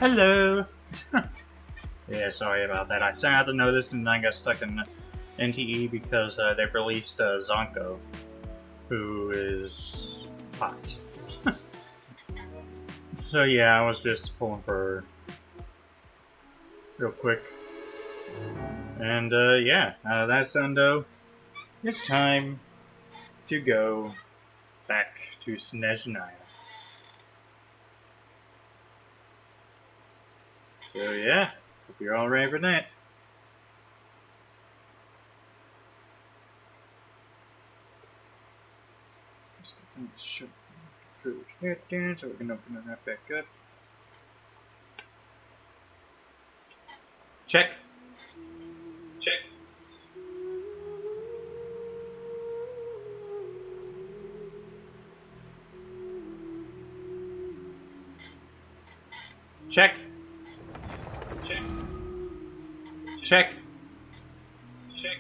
Hello! Yeah, sorry about that. I started to notice and I got stuck in NTE because they released Zonko, who is hot. So yeah, I was just pulling for her real quick. And yeah, that's done though. It's time to go back to Snezhnaya. So yeah, hope you're all ready for that. Let's get things shut down so we can open that back up. Check. Check. Check. Check. Check. Check.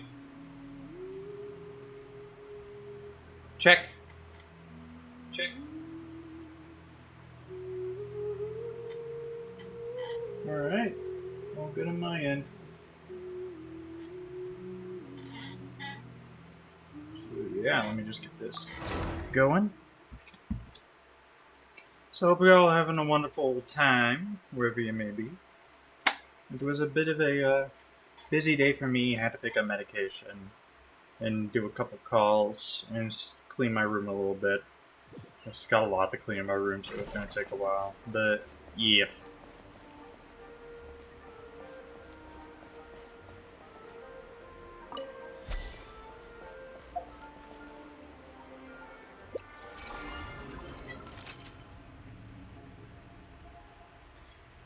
Check. Check. Alright. All good on my end. So yeah, let me just get this going. So hope you're all having a wonderful time, wherever you may be. It was a bit of a busy day for me. I had to pick up medication and do a couple calls and just clean my room a little bit. I just got a lot to clean in my room, so it's going to take a while. But yeah.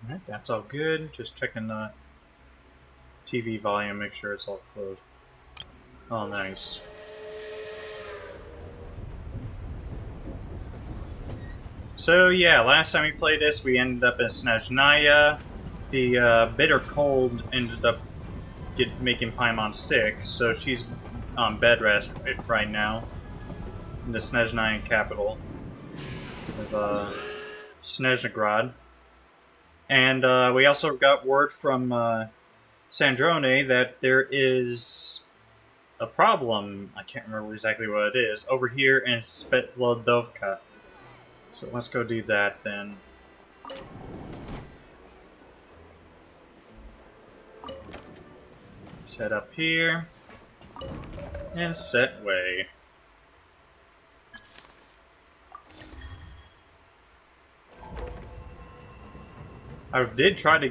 Alright, that's all good. Just checking the TV volume, make sure it's all closed. Oh, nice. So yeah, last time we played this, we ended up in Snezhnaya. The bitter cold ended up making Paimon sick, so she's on bed rest right now in the Snezhnaya capital of Snezhnograd. And we also got word from Sandrone that there is a problem, I can't remember exactly what it is, over here in Svetlodovka. So let's go do that then. Set up here. And set way. I did want to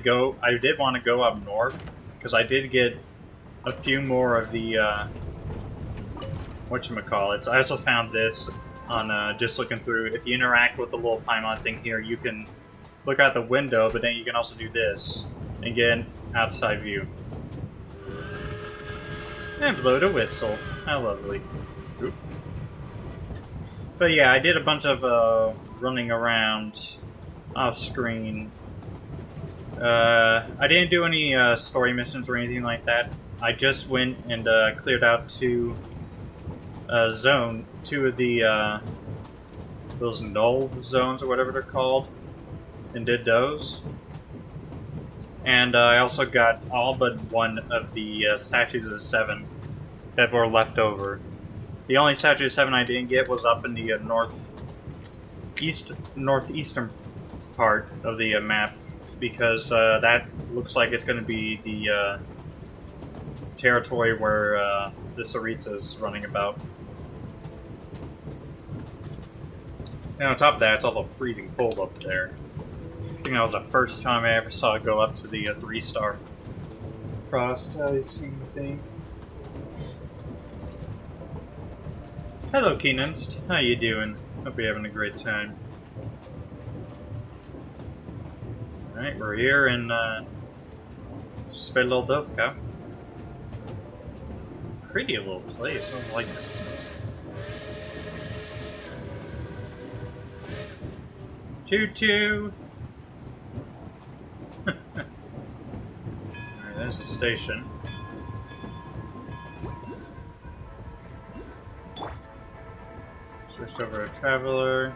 go up north, because I did get a few more of the, whatchamacallits. I also found this on, just looking through. If you interact with the little Paimon thing here, you can look out the window, but then you can also do this and get an outside view. And blow the whistle. How lovely. Oop. But yeah, I did a bunch of, running around off screen. I didn't do any story missions or anything like that. I just went and cleared out two of the those null zones or whatever they're called, and did those. And I also got all but one of the statues of the Seven that were left over. The only statue of the Seven I didn't get was up in the northeastern part of the map, because that looks like it's going to be the territory where the Tsaritsa's running about. And on top of that, it's also freezing cold up there. I think that was the first time I ever saw it go up to the 3-star frost icing thing. Hello, Keenanst. How you doing? Hope you're having a great time. Alright, we're here in Svetlodovka. Pretty little place, I like this. Choo-choo! Alright, there's the station. Switched over to Traveler.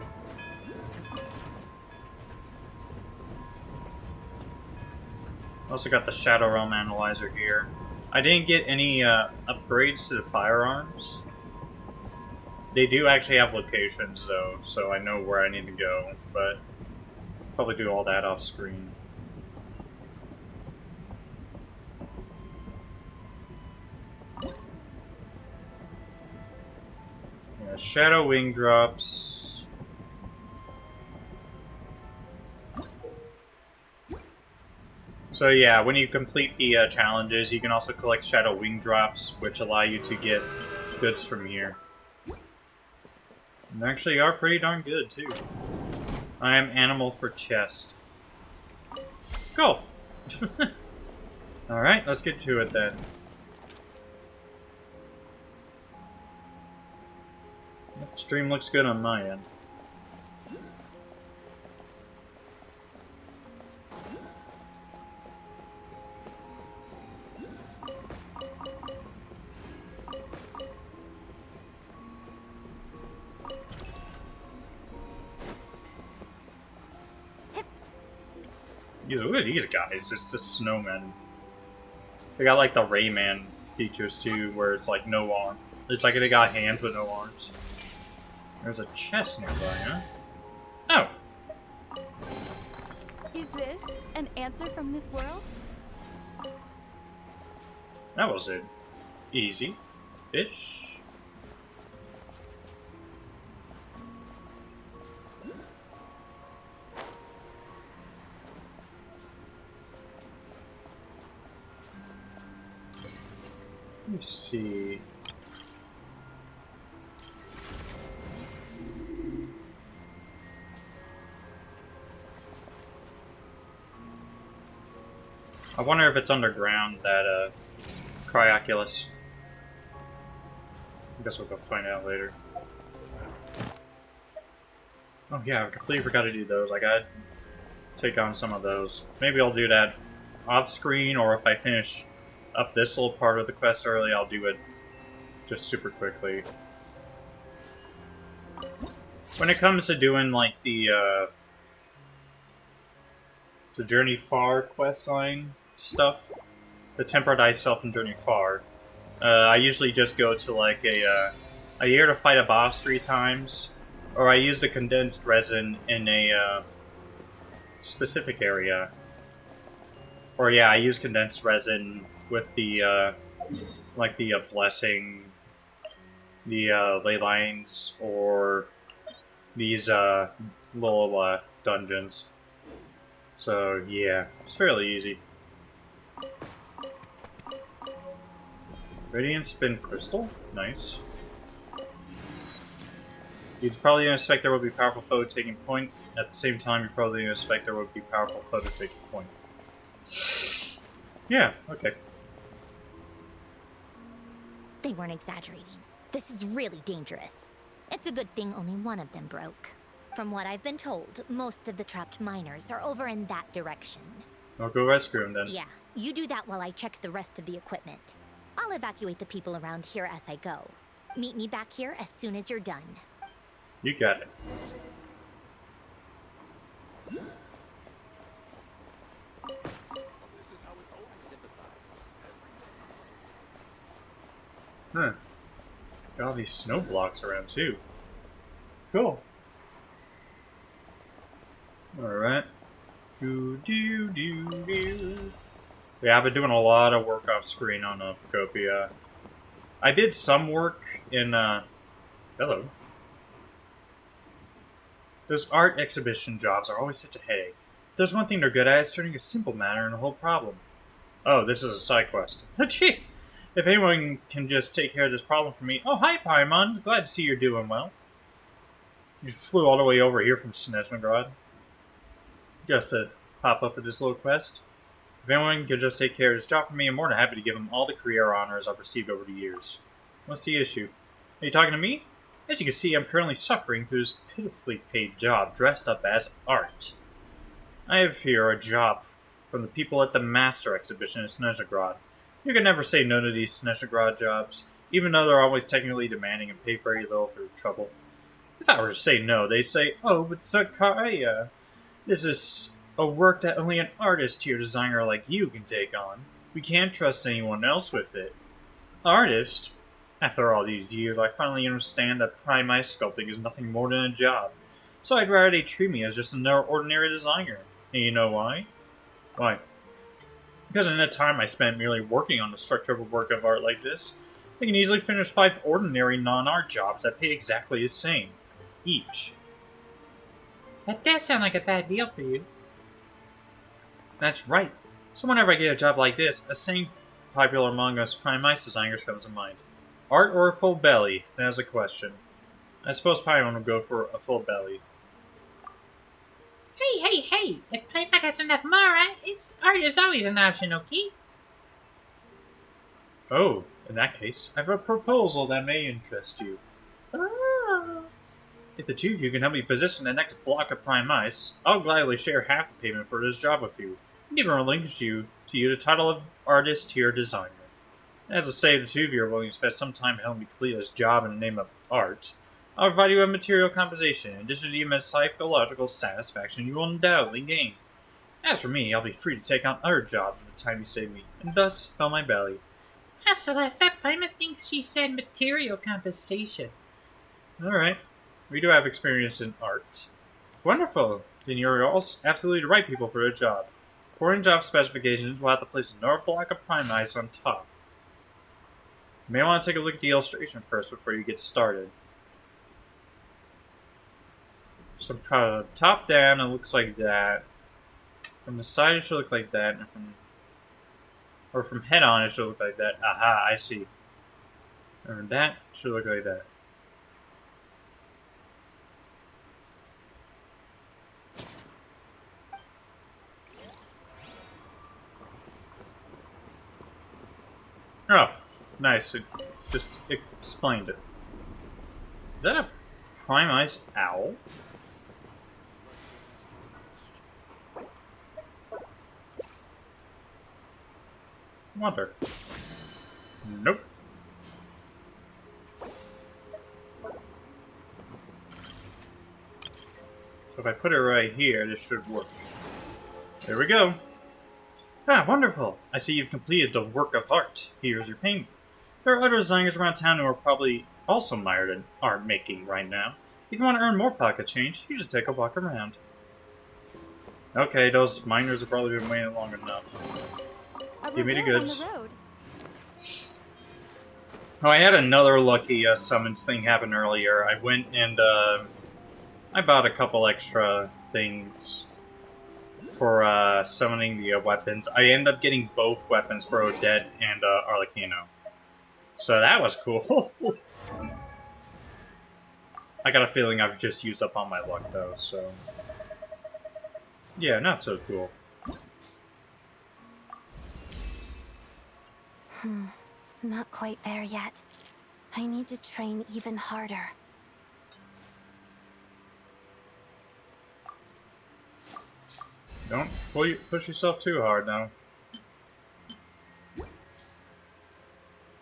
Also got the Shadow Realm Analyzer here. I didn't get any upgrades to the firearms. They do actually have locations, though, so I know where I need to go, but probably do all that off screen. Yeah, Shadow Wing drops. So yeah, when you complete the challenges, you can also collect Shadow Wing drops, which allow you to get goods from here. And actually are pretty darn good, too. I am animal for chest. Go! Alright, let's get to it then. Stream looks good on my end. Look at these guys, just the snowmen. They got like the Rayman features too, where it's like no arm. It's like they got hands but no arms. There's a chest nearby, huh? Oh! Is this an answer from this world? That was it. Easy. Fish. Let's see. I wonder if it's underground, that Cryoculus. I guess we'll go find out later. Oh yeah, I completely forgot to do those. I gotta take on some of those. Maybe I'll do that off screen, or if I finish up this little part of the quest early, I'll do it just super quickly. When it comes to doing like the Journey Far questline stuff, the Tempered Thyself and Journey Far, I usually just go to like a year to fight a boss 3 times, or I use the condensed resin in a specific area. Or yeah, I use condensed resin with the like the blessing, the ley lines, or these little dungeons. So yeah, it's fairly easy. Radiant Spin Crystal, nice. You'd probably expect there would be powerful foe taking point. At the same time, you probably expect there would be powerful foe to take point. Yeah, okay. They weren't exaggerating. This is really dangerous. It's a good thing only one of them broke. From what I've been told, most of the trapped miners are over in that direction. I'll go rescue him then. Yeah, you do that while I check the rest of the equipment. I'll evacuate the people around here as I go. Meet me back here as soon as you're done. You got it. Huh. Got all these snow blocks around too. Cool. Alright. Yeah, I've been doing a lot of work off screen on Copia. I did some work in hello. Those art exhibition jobs are always such a headache. If there's one thing they're good at, it's turning a simple matter into a whole problem. Oh, this is a side quest. Gee! If anyone can just take care of this problem for me... Oh, hi, Paimon. Glad to see you're doing well. You flew all the way over here from Snezhnograd just to pop up for this little quest. If anyone can just take care of this job for me, I'm more than happy to give them all the career honors I've received over the years. What's the issue? Are you talking to me? As you can see, I'm currently suffering through this pitifully paid job dressed up as art. I have here a job from the people at the Master Exhibition in Snezhnograd. You can never say no to these Snezhnograd jobs, even though they're always technically demanding and pay very little for the trouble. If I were to say no, they'd say, "Oh, but Sakaya, this is A work that only an artist tier designer like you can take on. We can't trust anyone else with it. Artist? After all these years, I finally understand that prime ice sculpting is nothing more than a job. So I'd rather they treat me as just another ordinary designer. And you know why? Why? Because in the time I spent merely working on the structure of a work of art like this, I can easily finish 5 ordinary non-art jobs that pay exactly the same. Each. That does sound like a bad deal for you. That's right. So whenever I get a job like this, a saying popular among us prime ice designers comes to mind. Art or a full belly? That's a question. I suppose Paimon will go for a full belly. Hey! If Paimon has enough Mara, art is always an option, okay? Oh, in that case, I have a proposal that may interest you. Ooh. If the two of you can help me position the next block of prime ice, I'll gladly share half the payment for this job with you, and even relinquish to you the title of artist tier designer. As to say, the two of you are willing to spend some time helping me complete this job in the name of art, I'll provide you with material compensation in addition to the immense psychological satisfaction you will undoubtedly gain. As for me, I'll be free to take on other jobs for the time you save me, and thus fill my belly. Ah, Celeste, Paimon thinks she said material compensation. Alright. We do have experience in art. Wonderful. Then you're all absolutely the right people for the job. According to job specifications, we'll have to place another block of prime ice on top. You may want to take a look at the illustration first before you get started. So from top down, it looks like that. From the side, it should look like that. And from head on, it should look like that. Aha, I see. And that should look like that. Oh, nice. It just explained it. Is that a prime ice owl? Wonder. Nope. So if I put it right here, this should work. There we go. Ah, wonderful! I see you've completed the work of art. Here's your payment. There are other designers around town who are probably also mired in art making right now. If you want to earn more pocket change, you should take a walk around. Okay, those miners have probably been waiting long enough. Give me the goods. Oh, I had another lucky summons thing happen earlier. I went and I bought a couple extra things for summoning the weapons. I ended up getting both weapons for Odette and Arlecchino. So that was cool. I got a feeling I've just used up all my luck though, so... Yeah, not so cool. Not quite there yet. I need to train even harder. Don't push yourself too hard now.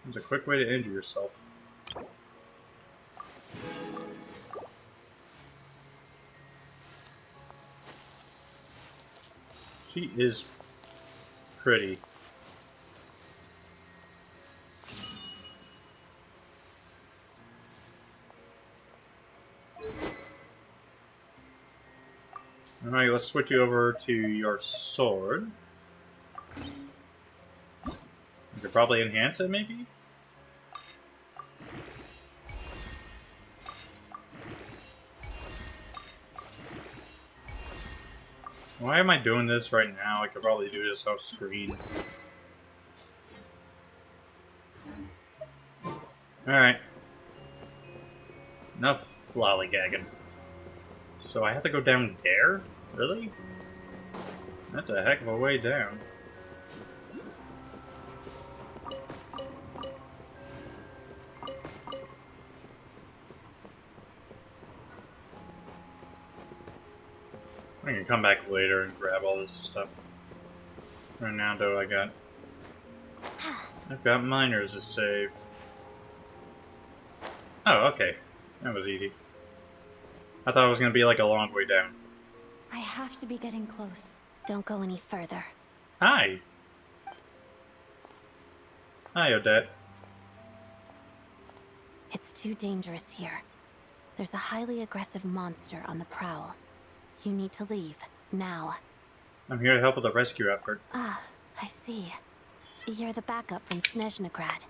It's a quick way to injure yourself. She is pretty. Alright, let's switch you over to your sword. You could probably enhance it, maybe? Why am I doing this right now? I could probably do this off screen. Alright. Enough lollygagging. So I have to go down there? Really? That's a heck of a way down. I can come back later and grab all this stuff. Right now, though, I've got miners to save. Oh, okay. That was easy. I thought it was going to be like a long way down. I have to be getting close. Don't go any further. Hi. Hi, Odette. It's too dangerous here. There's a highly aggressive monster on the prowl. You need to leave, now. I'm here to help with the rescue effort. Ah, I see. You're the backup from Snezhnograd.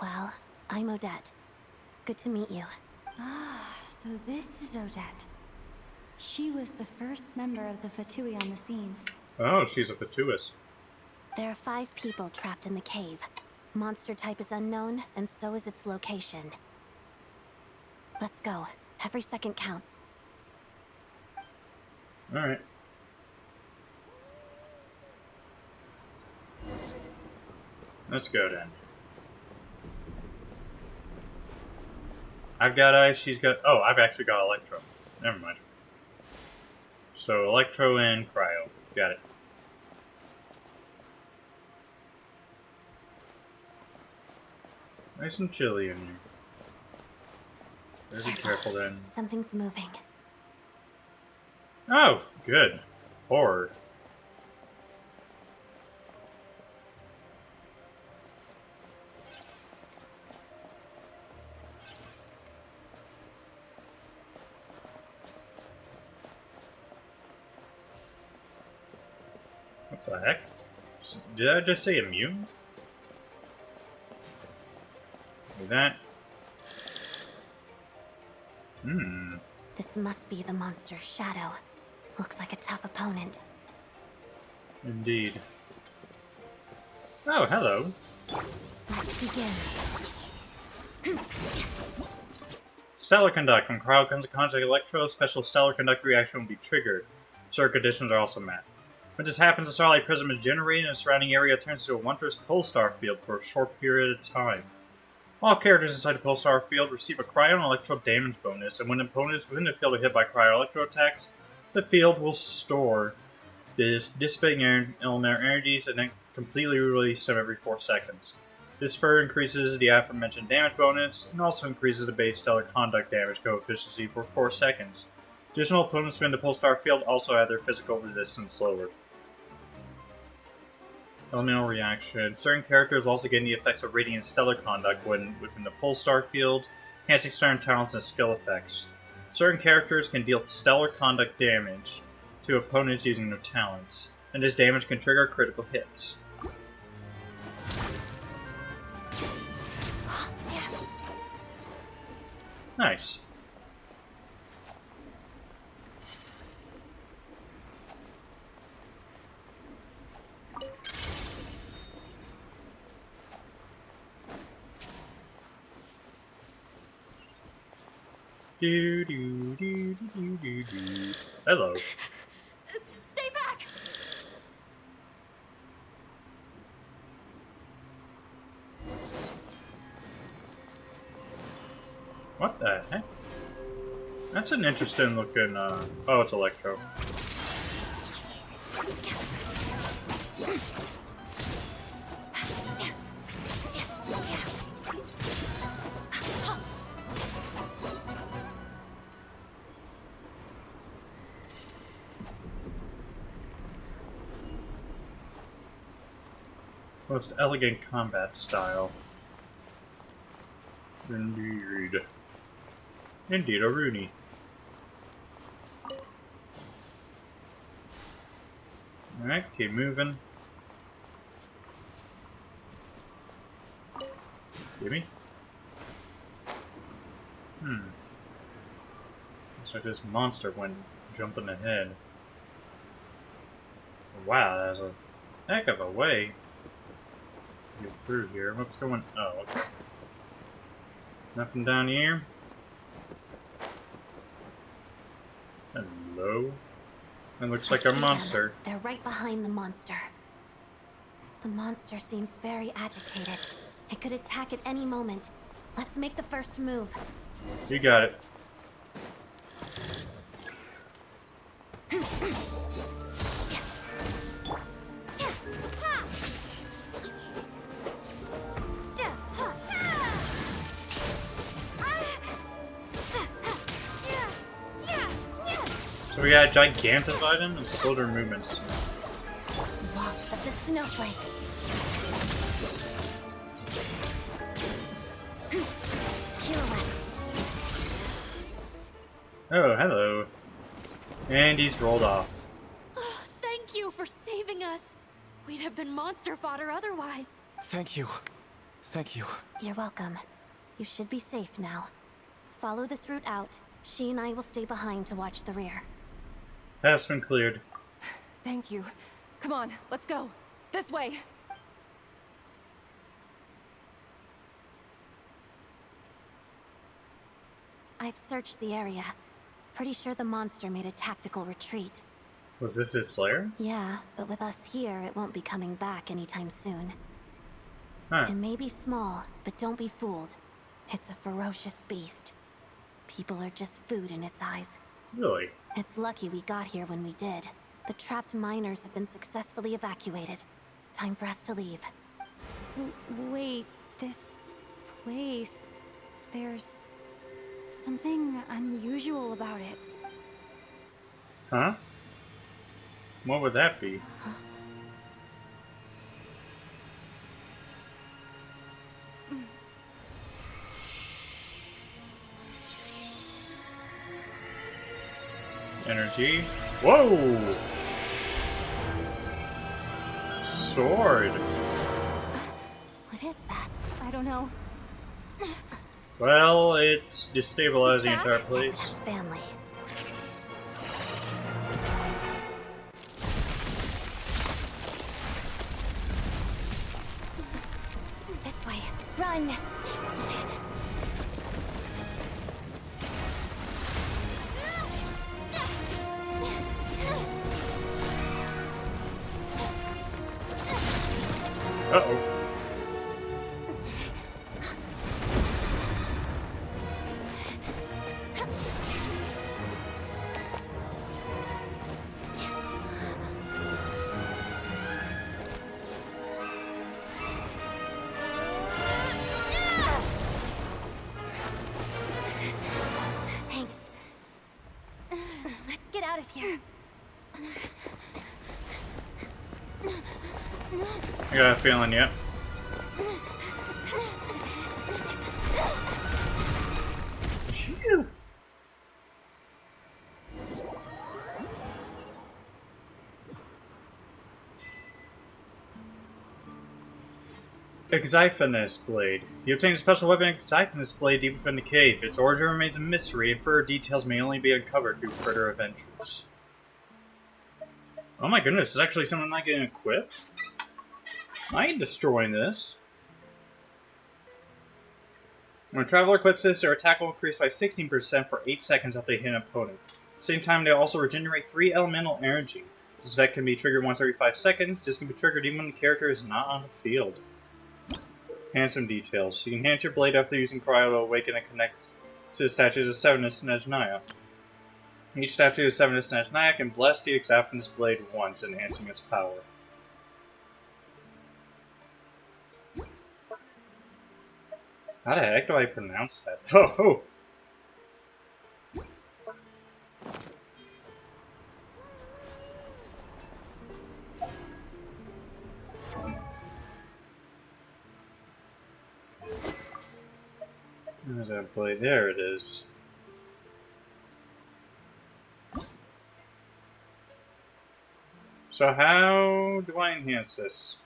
Well, I'm Odette. Good to meet you. Ah, so this is Odette. She was the first member of the Fatui on the scene. Oh, she's a fatuous. There are 5 people trapped in the cave. Monster type is unknown, and so is its location. Let's go. Every second counts. Alright. Let's go then. I've got ice, she's got... Oh, I've actually got electro. Never mind. So, electro and cryo. Got it. Nice and chilly in here. Better be careful then. Something's moving. Oh, good. Horror. What the heck? Did I just say immune? Like that. This must be the monster's shadow. Looks like a tough opponent. Indeed. Oh, hello. Let's begin. Stellar Conduct. When cryo comes in contact with Electro, special Stellar Conduct reaction will be triggered. Certain conditions are also met. When this happens, a starlight prism is generated and the surrounding area turns into a wondrous pulsar field for a short period of time. All characters inside the pulsar field receive a cryo and electro damage bonus, and when opponents within the field are hit by cryo electro attacks, the field will store this dissipating elemental energies and then completely release them every 4 seconds. This further increases the aforementioned damage bonus and also increases the base stellar conduct damage coefficient for 4 seconds. Additional opponents within the pulsar field also have their physical resistance lowered. Elemental reaction. Certain characters also gain the effects of radiant stellar conduct when within the pulsar field, enhancing certain talents and skill effects. Certain characters can deal stellar conduct damage to opponents using their talents, and this damage can trigger critical hits. Nice. Do, do, do, do, do, do. Hello. Stay back! What the heck? That's an interesting looking, Oh, it's Electro. Most elegant combat style. Indeed. Indeed, a Rooney. Alright, keep moving. Gimme. Looks like this monster went jumping ahead. Wow, that's a heck of a way. Get through here. What's going? Oh, okay. Nothing down here. Hello. That looks like a monster. They're right behind the monster. The monster seems very agitated. It could attack at any moment. Let's make the first move. You got it. So we gotta gigantify them and slow their movements. snowflakes. Pirouette. Oh, hello. And he's rolled off. Oh, thank you for saving us. We'd have been monster fodder otherwise. Thank you. Thank you. You're welcome. You should be safe now. Follow this route out. She and I will stay behind to watch the rear. Path's been cleared. Thank you. Come on, let's go. This way. I've searched the area. Pretty sure the monster made a tactical retreat. Was this its lair? Yeah, but with us here, it won't be coming back anytime soon. Huh. It may be small, but don't be fooled. It's a ferocious beast. People are just food in its eyes. Really? It's lucky we got here when we did. The trapped miners have been successfully evacuated. Time for us to leave. Wait, this place... There's something unusual about it. Huh? What would that be? Energy. Whoa! Sword. What is that? I don't know. Well, it's destabilized the entire Guess place. that's family. This way. Run! Uh-oh. Thanks. Let's get out of here. I got a feeling, yep. Phew. Xiphinus Blade. You obtain a special weapon, Xiphinus Blade, deep within the cave. Its origin remains a mystery, and further details may only be uncovered through further adventures. Oh my goodness, it's actually something I can equip? I ain't destroying this. When a traveler equips this, their attack will increase by 16% for 8 seconds after they hit an opponent. At the same time, they also regenerate 3 elemental energy. This effect can be triggered once every 5 seconds. This can be triggered even when the character is not on the field. Handsome details. You can enhance your blade after using Cryo to awaken and connect to the statues of 7 of Snezhnaya. Each statue of 7 of Snezhnaya can bless the Xiphinus Blade once, enhancing its power. How the heck do I pronounce that? Oh! There's that blade. There it is. So how do I enhance this?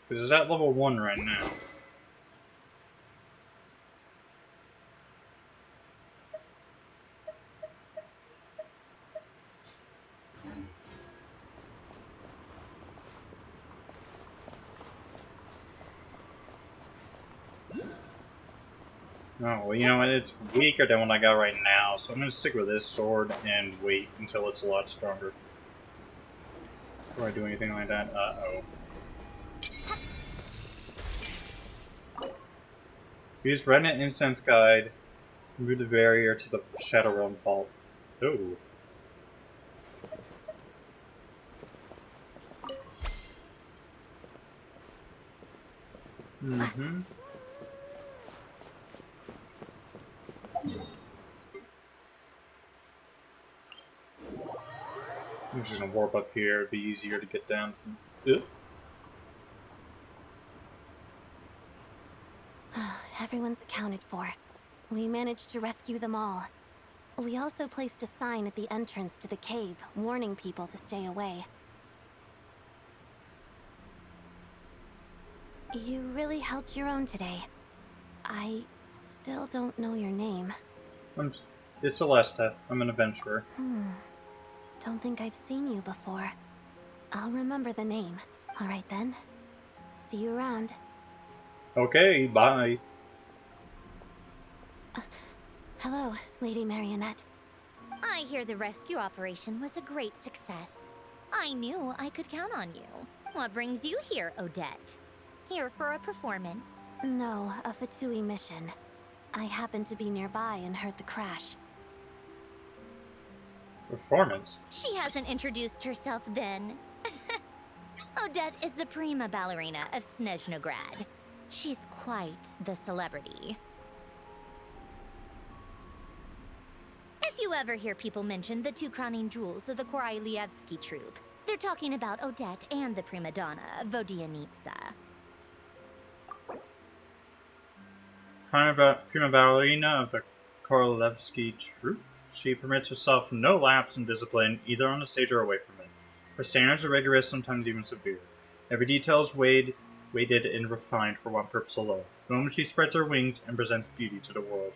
Because it's at level 1 right now. Oh, well, you know what? It's weaker than what I got right now, so I'm going to stick with this sword and wait until it's a lot stronger. Before I do anything like that. Uh-oh. Use Remnant Incense Guide. Move the barrier to the Shadow Realm Vault. Ooh. Mm-hmm. I'm just gonna warp up here. It'd be easier to get down from. Ugh. everyone's accounted for. We managed to rescue them all. We also placed a sign at the entrance to the cave, warning people to stay away. You really held your own today. I still don't know your name. It's Celesta. I'm an adventurer. Don't think I've seen you before. I'll remember the name. Alright then. See you around. Okay, bye. Hello, Lady Marionette. I hear the rescue operation was a great success. I knew I could count on you. What brings you here, Odette? Here for a performance? No, a Fatui mission. I happened to be nearby and heard the crash. Performance? She hasn't introduced herself then. Odette is the prima ballerina of Snezhnograd. She's quite the celebrity. If you ever hear people mention the two crowning jewels of the Korolievsky troupe, they're talking about Odette and the prima donna, Vodianitsa. Prima ballerina of the Korolevsky troupe. She permits herself no lapse in discipline, either on the stage or away from it. Her standards are rigorous, sometimes even severe. Every detail is weighted and refined for one purpose alone. The moment she spreads her wings and presents beauty to the world.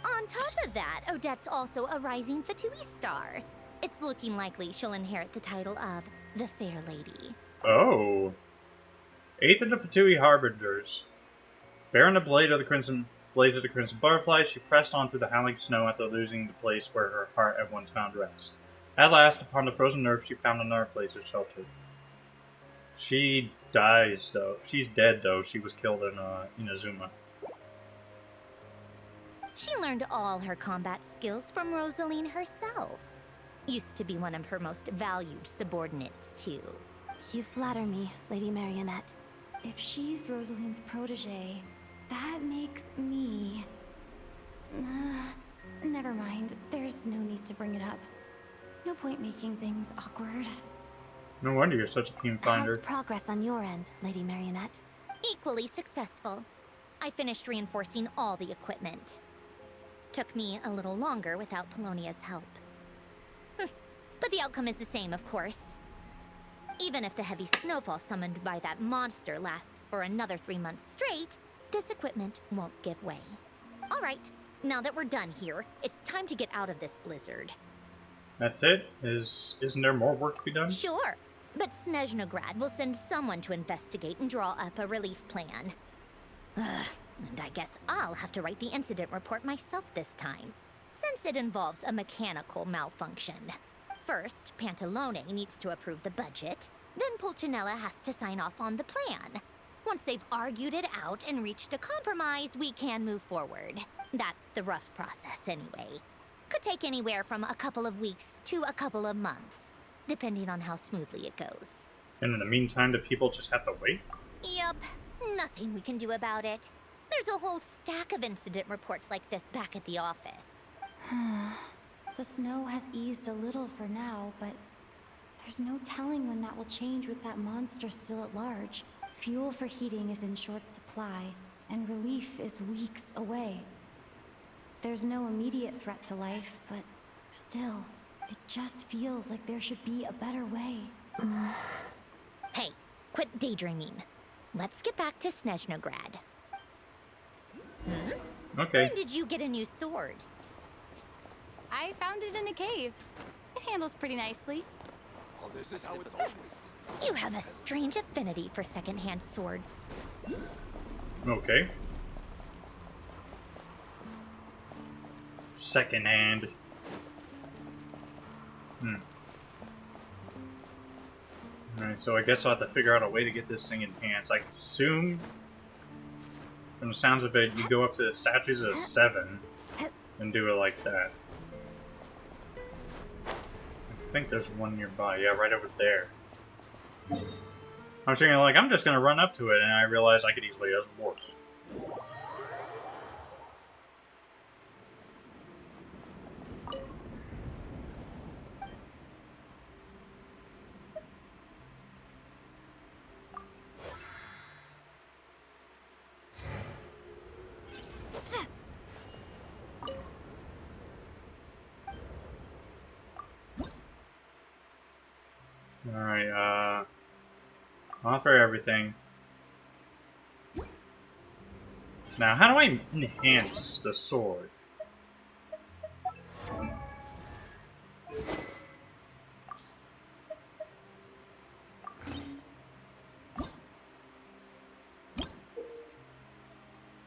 On top of that, Odette's also a rising Fatui star. It's looking likely she'll inherit the title of the Fair Lady. Oh. Eighth of the Fatui Harbingers. Bearing the blaze of the crimson butterfly, she pressed on through the howling snow after losing the place where her heart had once found rest. At last, upon the frozen earth, she found another place of shelter. She dies, though. She's dead, though. She was killed in Inazuma. She learned all her combat skills from Rosaline herself. Used to be one of her most valued subordinates, too. You flatter me, Lady Marionette. If she's Rosaline's protege, that makes me... never mind. There's no need to bring it up. No point making things awkward. No wonder you're such a keen finder. How's progress on your end, Lady Marionette? Equally successful. I finished reinforcing all the equipment. Took me a little longer without Polonia's help. But the outcome is the same, of course. Even if the heavy snowfall summoned by that monster lasts for another 3 months straight, this equipment won't give way. All right, now that we're done here, it's time to get out of this blizzard. That's it? Isn't there more work to be done? Sure, but Snezhnograd will send someone to investigate and draw up a relief plan. And I guess I'll have to write the incident report myself this time, since it involves a mechanical malfunction. First, Pantalone needs to approve the budget, then Pulcinella has to sign off on the plan. Once they've argued it out and reached a compromise, we can move forward. That's the rough process anyway. Could take anywhere from a couple of weeks to a couple of months, depending on how smoothly it goes. And in the meantime, do people just have to wait? Yup, nothing we can do about it. There's a whole stack of incident reports like this back at the office. The snow has eased a little for now, but there's no telling when that will change with that monster still at large. Fuel for heating is in short supply, and relief is weeks away. There's no immediate threat to life, but still, it just feels like there should be a better way. Hey, quit daydreaming. Let's get back to Snezhnograd. Okay. When did you get a new sword? I found it in a cave. It handles pretty nicely. Oh, this is how it's always. You have a strange affinity for secondhand swords. Okay. Second hand. Alright, so I guess I'll have to figure out a way to get this thing enhanced. I assume, from the sounds of it, you go up to the statues of 7 and do it like that. I think there's one nearby. Yeah, right over there. I was thinking, like, I'm just gonna run up to it, and I realized I could easily just warp. Alright, offer everything. Now, how do I enhance the sword?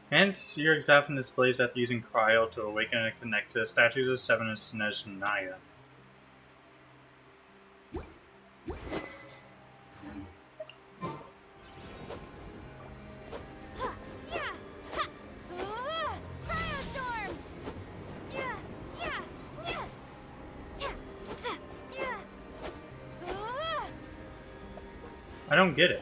Hence, your example displays after using cryo to awaken and connect to the statues of seven of Snezhnaya. I don't get it.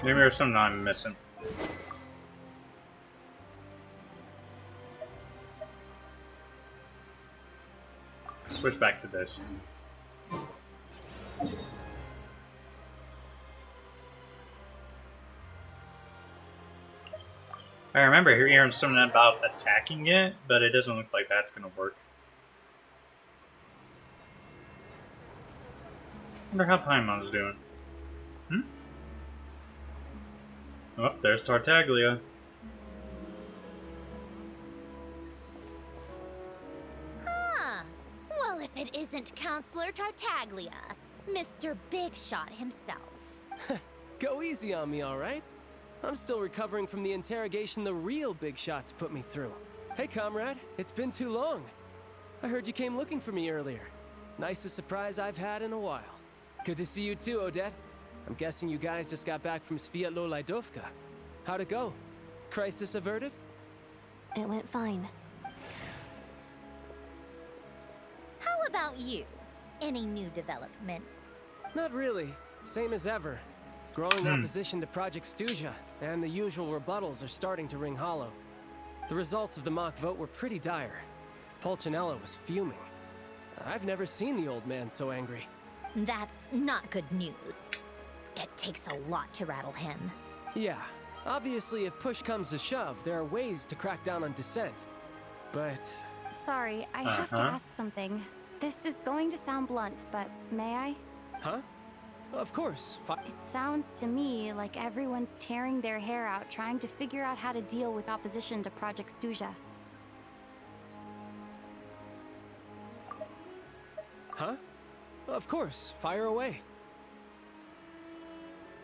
Maybe there's something I'm missing. Switch back to this. I remember hearing something about attacking it, but it doesn't look like that's gonna work. Wonder how Paimon's doing. Oh, there's Tartaglia. Huh. Well, if it isn't Counselor Tartaglia, Mr. Big Shot himself. Go easy on me, all right? I'm still recovering from the interrogation the real Big Shots put me through. Hey, comrade, it's been too long. I heard you came looking for me earlier. Nicest surprise I've had in a while. Good to see you too, Odette. I'm guessing you guys just got back from Sviatlo-Lajdovka. How'd it go? Crisis averted? It went fine. How about you? Any new developments? Not really. Same as ever. Growing opposition to Project Stuzha, and the usual rebuttals are starting to ring hollow. The results of the mock vote were pretty dire. Pulcinella was fuming. I've never seen the old man so angry. That's not good news. It takes a lot to rattle him. Yeah, obviously if push comes to shove, there are ways to crack down on dissent. But... Sorry, I have to ask something. This is going to sound blunt, but may I? Huh? Of course. It sounds to me like everyone's tearing their hair out trying to figure out how to deal with opposition to Project Stuzha. Huh? Of course, fire away.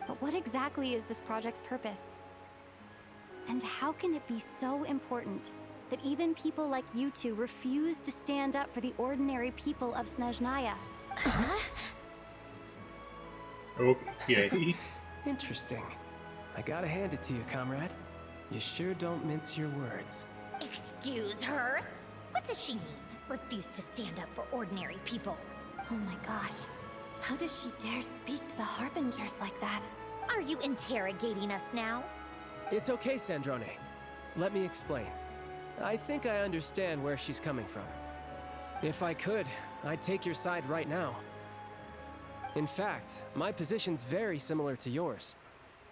But what exactly is this project's purpose? And how can it be so important that even people like you two refuse to stand up for the ordinary people of Snezhnaya? Okay. Interesting. I gotta hand it to you, comrade. You sure don't mince your words. Excuse her? What does she mean? Refuse to stand up for ordinary people? Oh my gosh. How does she dare speak to the Harbingers like that? Are you interrogating us now? It's okay, Sandrone. Let me explain. I think I understand where she's coming from. If I could, I'd take your side right now. In fact, my position's very similar to yours.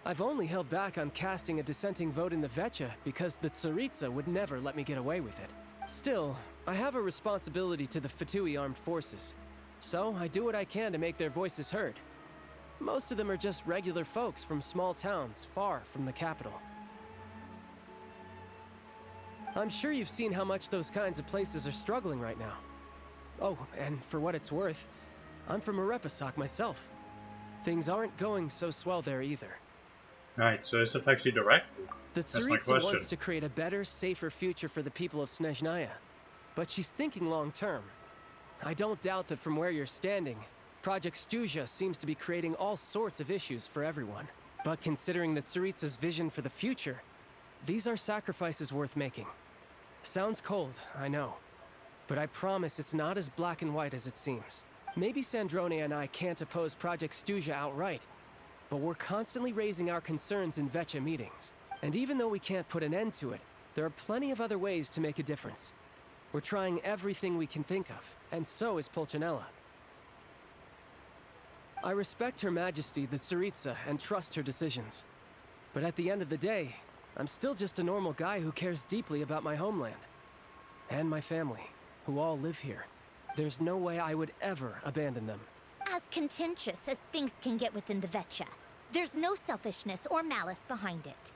I've only held back on casting a dissenting vote in the Vecha because the Tsaritsa would never let me get away with it. Still, I have a responsibility to the Fatui armed forces, so I do what I can to make their voices heard. Most of them are just regular folks from small towns far from the capital. I'm sure you've seen how much those kinds of places are struggling right now. Oh, and for what it's worth, I'm from Arepasak myself. Things aren't going so swell there either. Alright, so this affects you directly. The That's my Tsaritsa question. wants to create a better, safer future for the people of Snezhnaya. But she's thinking long term. I don't doubt that from where you're standing, Project Stuzha seems to be creating all sorts of issues for everyone. But considering the Tsaritsa's vision for the future, these are sacrifices worth making. Sounds cold, I know. But I promise it's not as black and white as it seems. Maybe Sandrone and I can't oppose Project Stuzha outright, but we're constantly raising our concerns in Vecha meetings. And even though we can't put an end to it, there are plenty of other ways to make a difference. We're trying everything we can think of, and so is Pulcinella. I respect Her Majesty, the Tsaritsa, and trust her decisions. But at the end of the day, I'm still just a normal guy who cares deeply about my homeland. And my family, who all live here. There's no way I would ever abandon them. As contentious as things can get within the Vetcha, there's no selfishness or malice behind it.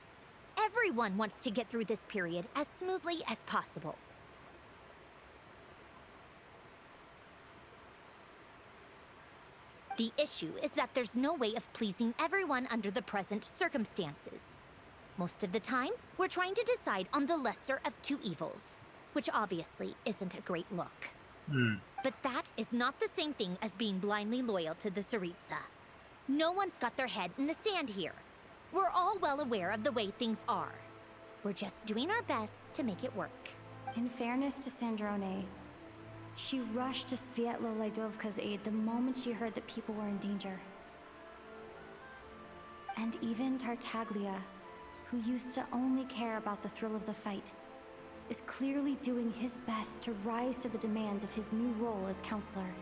Everyone wants to get through this period as smoothly as possible. The issue is that there's no way of pleasing everyone under the present circumstances. Most of the time, we're trying to decide on the lesser of two evils, which obviously isn't a great look. But that is not the same thing as being blindly loyal to the Tsaritsa. No one's got their head in the sand here. We're all well aware of the way things are. We're just doing our best to make it work. In fairness to Sandrone, she rushed to Svietlo Laidovka's aid the moment she heard that people were in danger. And even Tartaglia, who used to only care about the thrill of the fight, is clearly doing his best to rise to the demands of his new role as counselor.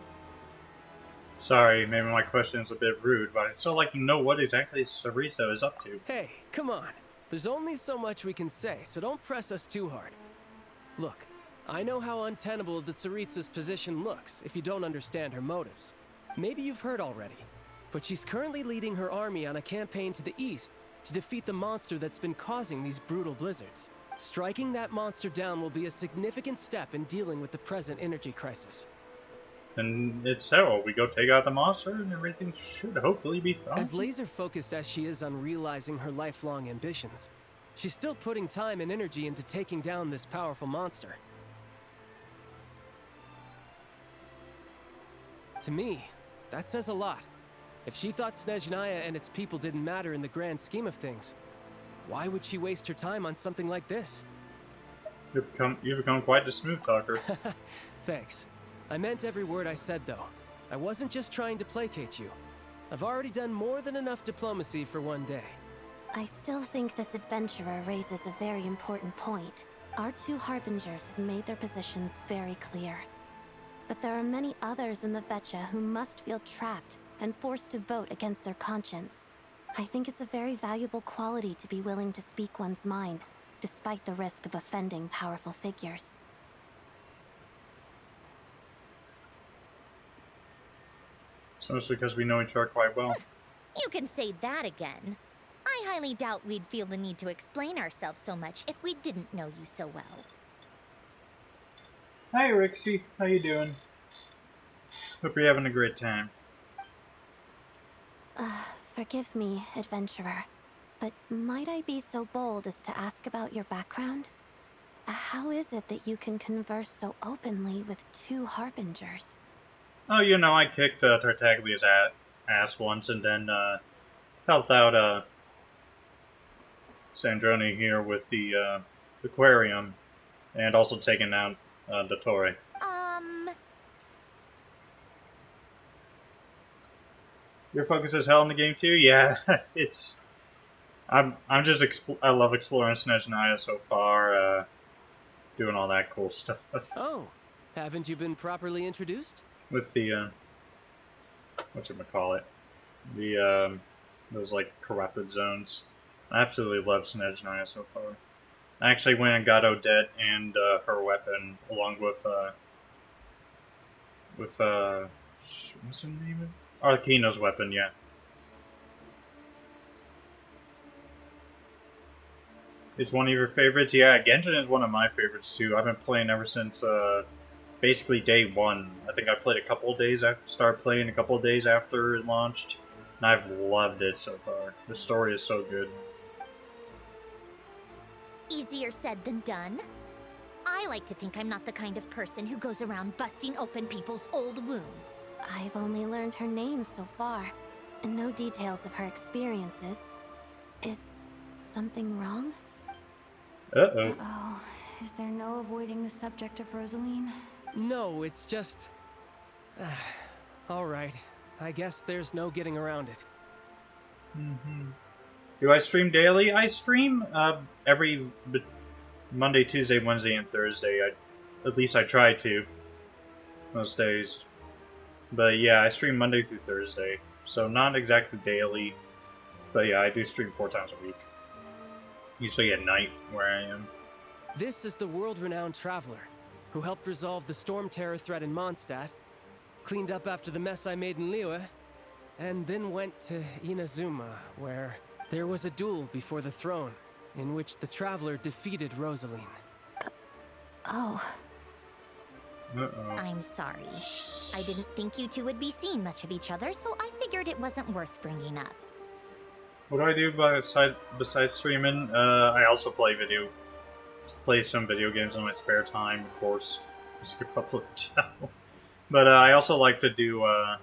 Sorry, maybe my question is a bit rude, but I'd still like to know what exactly Tsaritsa is up to. Hey, come on. There's only so much we can say, so don't press us too hard. Look, I know how untenable the Tsaritsa's position looks if you don't understand her motives. Maybe you've heard already, but she's currently leading her army on a campaign to the east to defeat the monster that's been causing these brutal blizzards. Striking that monster down will be a significant step in dealing with the present energy crisis. And it's so, we go take out the monster and everything should hopefully be fine. As laser-focused as she is on realizing her lifelong ambitions, she's still putting time and energy into taking down this powerful monster. To me, that says a lot. If she thought Snezhnaya and its people didn't matter in the grand scheme of things, why would she waste her time on something like this? You've become quite the smooth talker. Thanks. I meant every word I said, though. I wasn't just trying to placate you. I've already done more than enough diplomacy for one day. I still think this adventurer raises a very important point. Our two harbingers have made their positions very clear. But there are many others in the Vetcha who must feel trapped and forced to vote against their conscience. I think it's a very valuable quality to be willing to speak one's mind, despite the risk of offending powerful figures. So it's because we know each other quite well. You can say that again. I highly doubt we'd feel the need to explain ourselves so much if we didn't know you so well. Hi, Rixie. How you doing? Hope you're having a great time. Forgive me, adventurer, but might I be so bold as to ask about your background? How is it that you can converse so openly with two harbingers? Oh, you know, I kicked Tartaglia's ass once and then helped out Sandrone here with the aquarium and also taken out Dottore. Your focus is hell in the game too? Yeah, it's... I'm just... I love exploring Snezhnaya so far, doing all that cool stuff. Oh, haven't you been properly introduced? With the, whatchamacallit? The, those, like, corrupted zones. I absolutely love Snezhnaya so far. I actually went and got Odette and, her weapon, along with, what's her name? Arkino's weapon, yeah. It's one of your favorites? Yeah, Genshin is one of my favorites, too. I've been playing ever since, basically day one. I think I played a couple of days after, started playing a couple of days after it launched, and I've loved it so far. The story is so good. Easier said than done. I like to think I'm not the kind of person who goes around busting open people's old wounds. I've only learned her name so far, and no details of her experiences. Is something wrong? Uh-oh. Oh, is there no avoiding the subject of Rosaline? No, it's just... Alright, I guess there's no getting around it. Do I stream daily? I stream every Monday, Tuesday, Wednesday, and Thursday. At least I try to. Most days. But yeah, I stream Monday through Thursday. so not exactly daily. But yeah, I do stream 4 times a week. Usually at night, where I am. This is the world-renowned traveler who helped resolve the storm terror threat in Mondstadt, cleaned up after the mess I made in Liyue, and then went to Inazuma, where there was a duel before the throne, in which the traveler defeated Rosaline. Oh. Uh-oh. I'm sorry. I didn't think you two would be seeing much of each other, so I figured it wasn't worth bringing up. What do I do besides streaming? I also play some video games in my spare time, of course, as you could probably tell. But I also like to do a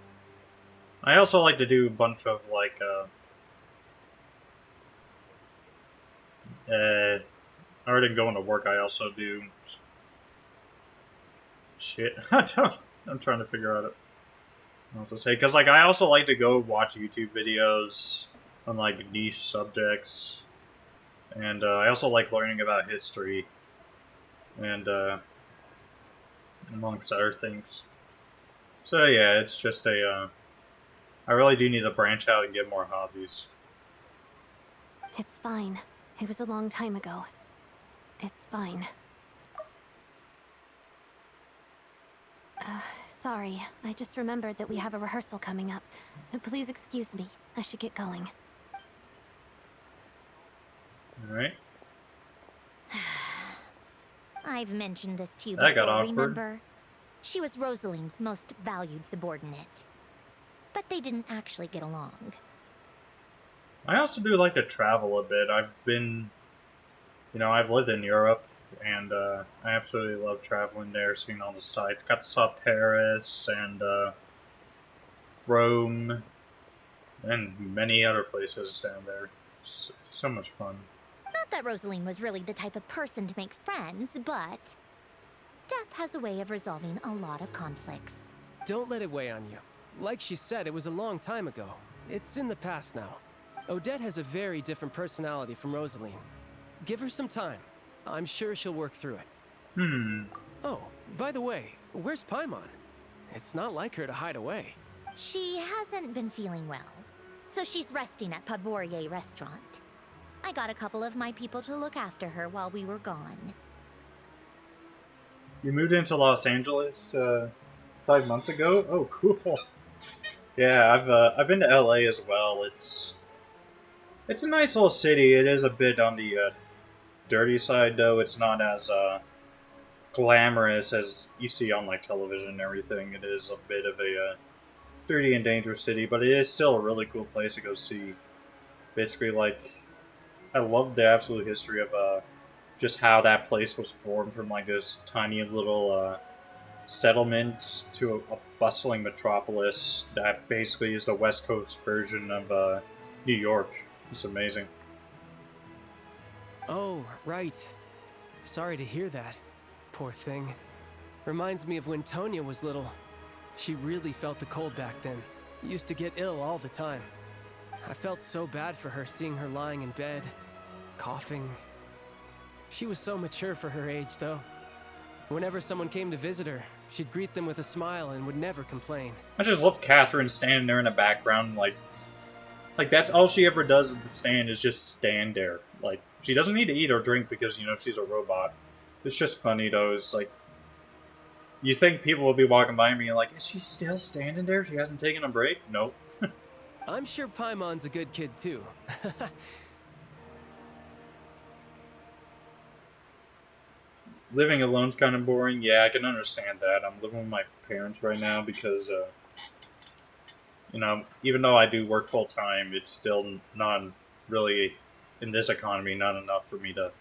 bunch of like other than going to work, I also do shit. I'm trying to figure out what else to say, because like I also like to go watch YouTube videos on like niche subjects, and I also like learning about history, and amongst other things. So yeah, it's just I really do need to branch out and get more hobbies. It's fine. It was a long time ago. It's fine. Sorry. I just remembered that we have a rehearsal coming up. Please excuse me. I should get going. Alright. I've mentioned this to you That got before, awkward. remember? She was Rosaline's most valued subordinate. But they didn't actually get along. I also do like to travel a bit. I've lived in Europe, and I absolutely love traveling there, seeing all the sights. Got to saw Paris and Rome, and many other places down there. So much fun. Not that Rosaline was really the type of person to make friends, but death has a way of resolving a lot of conflicts. Don't let it weigh on you. Like she said, it was a long time ago. It's in the past now. Odette has a very different personality from Rosaline. Give her some time. I'm sure she'll work through it. Oh, by the way, where's Paimon? It's not like her to hide away. She hasn't been feeling well, so she's resting at Podvorier restaurant. I got a couple of my people to look after her while we were gone. You moved into Los Angeles 5 months ago? Oh, cool. Yeah, I've been to LA as well. It's a nice little city. It is a bit on the dirty side, though. It's not as glamorous as you see on like television and everything. It is a bit of a dirty and dangerous city, but it is still a really cool place to go see. Basically, like, I love the absolute history of just how that place was formed from like this tiny little settlement to a bustling metropolis that basically is the West Coast version of New York. It's amazing. Oh, right. Sorry to hear that. Poor thing. Reminds me of when Tonya was little. She really felt the cold back then. Used to get ill all the time. I felt so bad for her seeing her lying in bed, coughing. She was so mature for her age, though. Whenever someone came to visit her, she'd greet them with a smile and would never complain. I just love Catherine standing there in the background, like that's all she ever does at the stand is just stand there. Like, she doesn't need to eat or drink because, she's a robot. It's just funny, though. It's like, you think people will be walking by and being like, is she still standing there? She hasn't taken a break? Nope. I'm sure Paimon's a good kid, too. Living alone's kind of boring. Yeah, I can understand that. I'm living with my parents right now because, even though I do work full time, it's still not really, in this economy, not enough for me to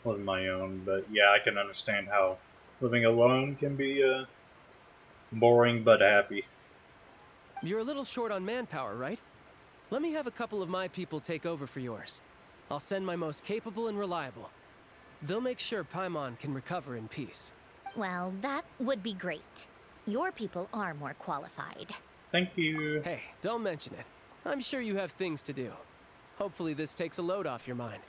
live on my own. But yeah, I can understand how living alone can be boring but happy. You're a little short on manpower, right? Let me have a couple of my people take over for yours. I'll send my most capable and reliable. They'll make sure Paimon can recover in peace. Well, that would be great. Your people are more qualified. Thank you. Hey, don't mention it. I'm sure you have things to do. Hopefully this takes a load off your mind.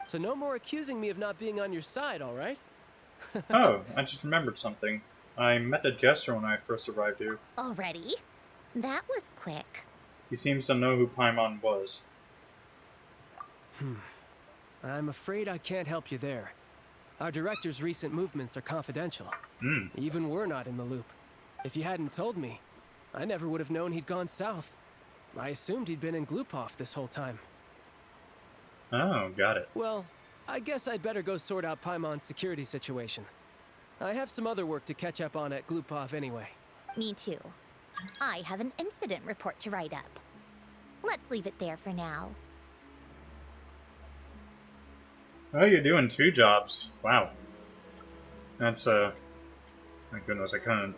So no more accusing me of not being on your side, all right? Oh, I just remembered something. I met the Jester when I first arrived here. Already? That was quick. He seems to know who Paimon was. I'm afraid I can't help you there. Our director's recent movements are confidential. Even we're not in the loop. If you hadn't told me, I never would have known he'd gone south. I assumed he'd been in Glupov this whole time. Oh, got it. Well, I guess I'd better go sort out Paimon's security situation. I have some other work to catch up on at Glupov anyway. Me too. I have an incident report to write up. Let's leave it there for now. Oh, you're doing 2 jobs. Wow. That's, my goodness, I couldn't...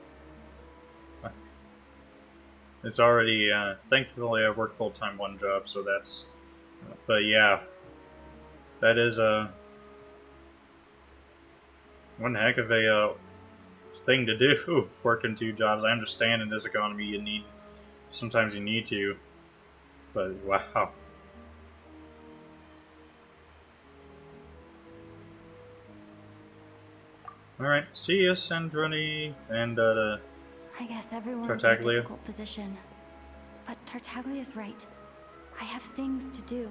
It's already, thankfully I work full-time 1 job, so that's... But yeah. That is, one heck of a, thing to do, working 2 jobs. I understand in this economy sometimes you need to. But, wow. Alright, see ya, Sandroni, and, I guess everyone's in a Tartaglia. difficult position. But Tartaglia's right. I have things to do.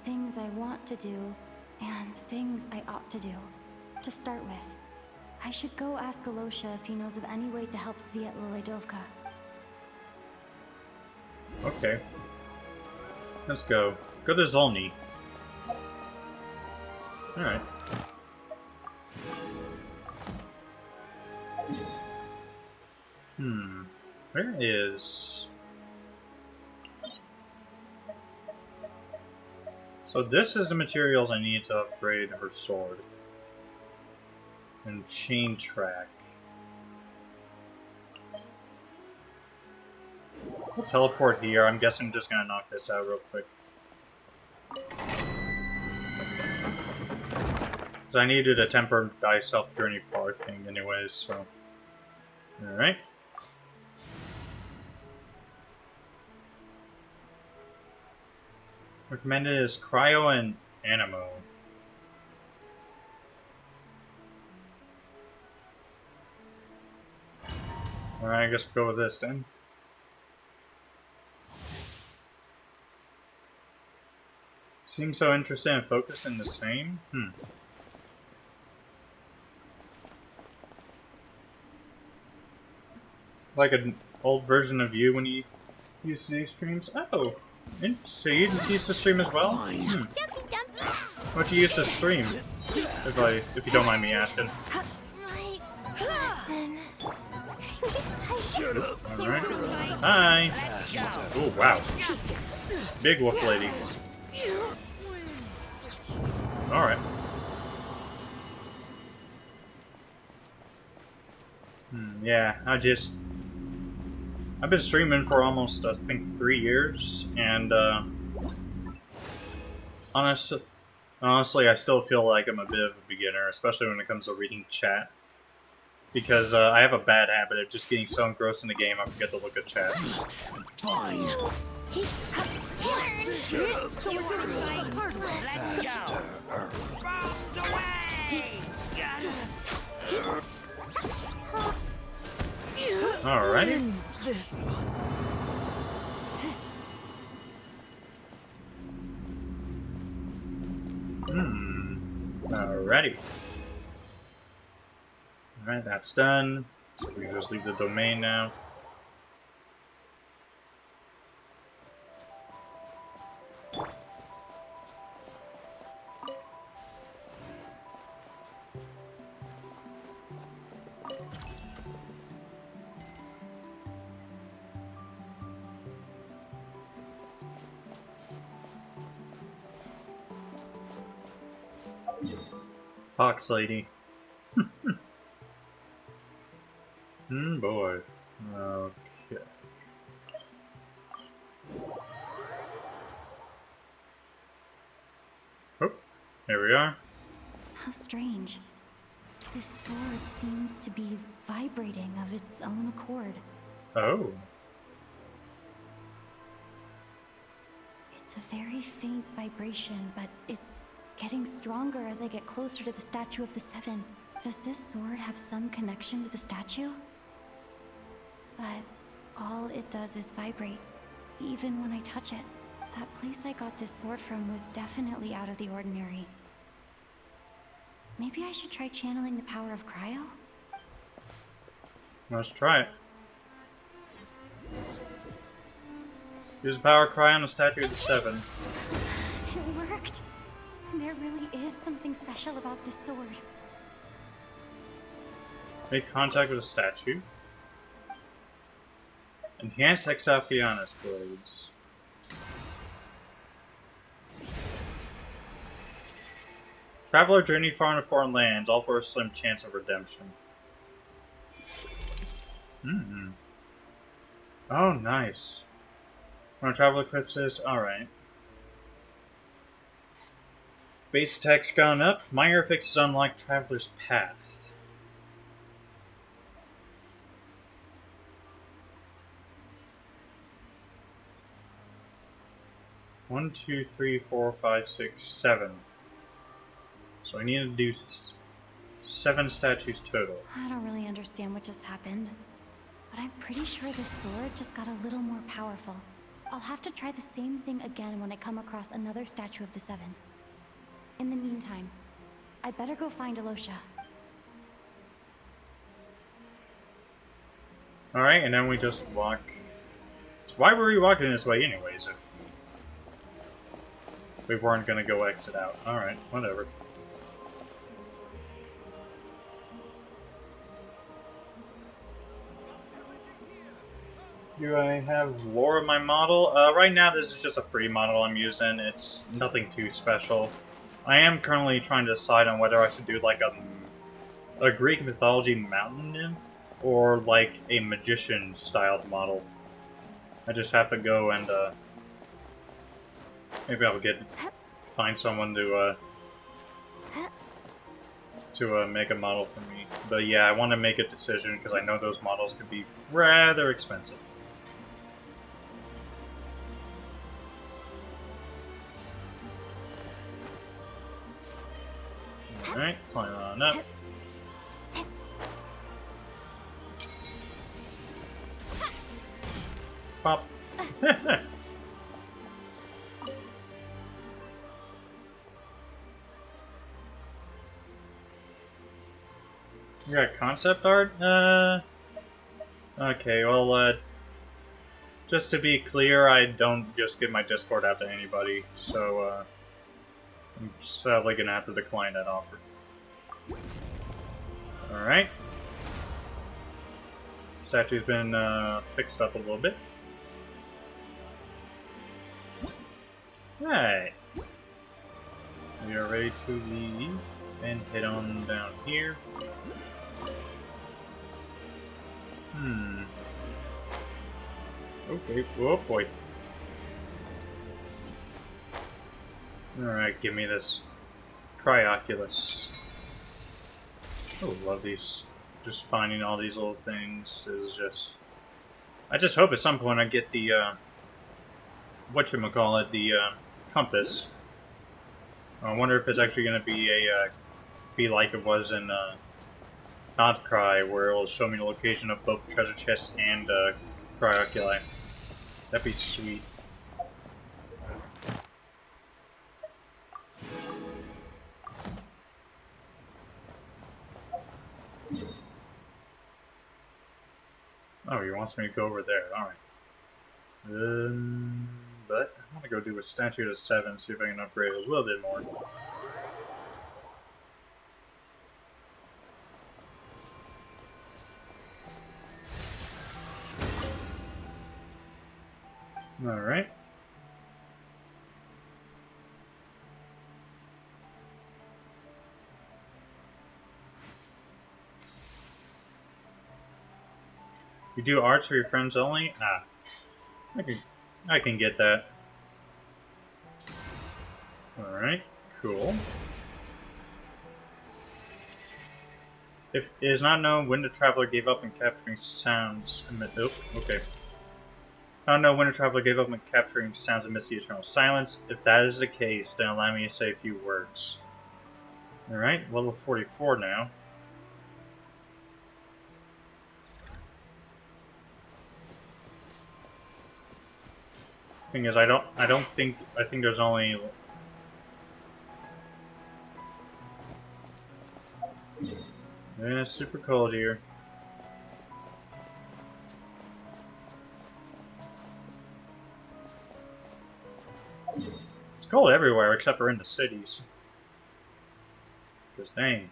Things I want to do, and things I ought to do. To start with, I should go ask Alosha if he knows of any way to help Sviat Liledovka. Okay. Let's go. Go to Zolny. Alright. Where is... So this is the materials I need to upgrade her sword. And chain track. We'll teleport here. I'm guessing I'm just gonna knock this out real quick. So I needed a temper die self journey far thing anyways, so. Alright. Recommended is Cryo and Animo. Alright, I guess we'll go with this then. Seems so interested and focused in the same? Like an old version of you when you used to do streams? Oh! So you used to stream as well? What you used to stream? If you don't mind me asking. Alright. Hi! Oh, wow. Big wolf lady. Alright. Yeah, I've been streaming for almost, I think, 3 years, and, honestly, I still feel like I'm a bit of a beginner, especially when it comes to reading chat. Because, I have a bad habit of just getting so engrossed in the game, I forget to look at chat. Fine. Alright. Alrighty. Alright, that's done. So we can just leave the domain now. Fox lady. Boy. Okay. Oh, here we are. How strange. This sword seems to be vibrating of its own accord. Oh. It's a very faint vibration, but it's getting stronger as I get closer to the Statue of the Seven. Does this sword have some connection to the statue? But all it does is vibrate. even when I touch it. That place I got this sword from was definitely out of the ordinary. Maybe I should try channeling the power of cryo? Let's try it. Use the power cry on the statue of the Seven. It worked! There really is something special about this sword. Make contact with the statue. Enhance Exalfiana's blades. Traveler journey far into foreign lands, all for a slim chance of redemption. Oh, nice. Wanna travel equips this? Alright. Base attack's gone up. Minor fixes unlock Traveler's Path. One, two, three, four, five, six, 7. So I need to do 7 statues total. I don't really understand what just happened, but I'm pretty sure this sword just got a little more powerful. I'll have to try the same thing again when I come across another statue of the 7. In the meantime, I better go find Alosha. Alright, and then we just walk. So why were we walking this way anyways if we weren't gonna go exit out? Alright, whatever. Do I have lore of my model? Right now this is just a free model I'm using. It's nothing too special. I am currently trying to decide on whether I should do like a Greek mythology mountain nymph or like a magician styled model. I just have to go and maybe I'll find someone to make a model for me. But yeah, I want to make a decision because I know those models could be rather expensive. Alright, climb on up. Pop. You got concept art? Okay, well, just to be clear, I don't just give my Discord out to anybody, so, I'm sadly gonna have to decline that offer. Alright. Statue's been, fixed up a little bit. Right. We are ready to leave and head on down here. Okay, oh boy. Alright, give me this Cryoculus. Oh, love these. Just finding all these little things is just... I just hope at some point I get the, whatchamacallit, the, compass. I wonder if it's actually going to be like it was in, Not Cry, where it will show me the location of both treasure chests and, Cryoculi. That'd be sweet. Oh, he wants me to go over there. Alright. But I want to go do a statue to 7, see if I can upgrade a little bit more. Alright. You do arts for your friends only? Ah. I can get that. Alright, cool. If it is not known when the traveler gave up in capturing sounds amid... Oh, okay. I don't know when the traveler gave up in capturing sounds amidst the eternal silence. If that is the case, then allow me to say a few words. Alright, level 44 now. Thing is, I think there's only... Yeah, it's super cold here. It's cold everywhere except for in the cities. Because dang.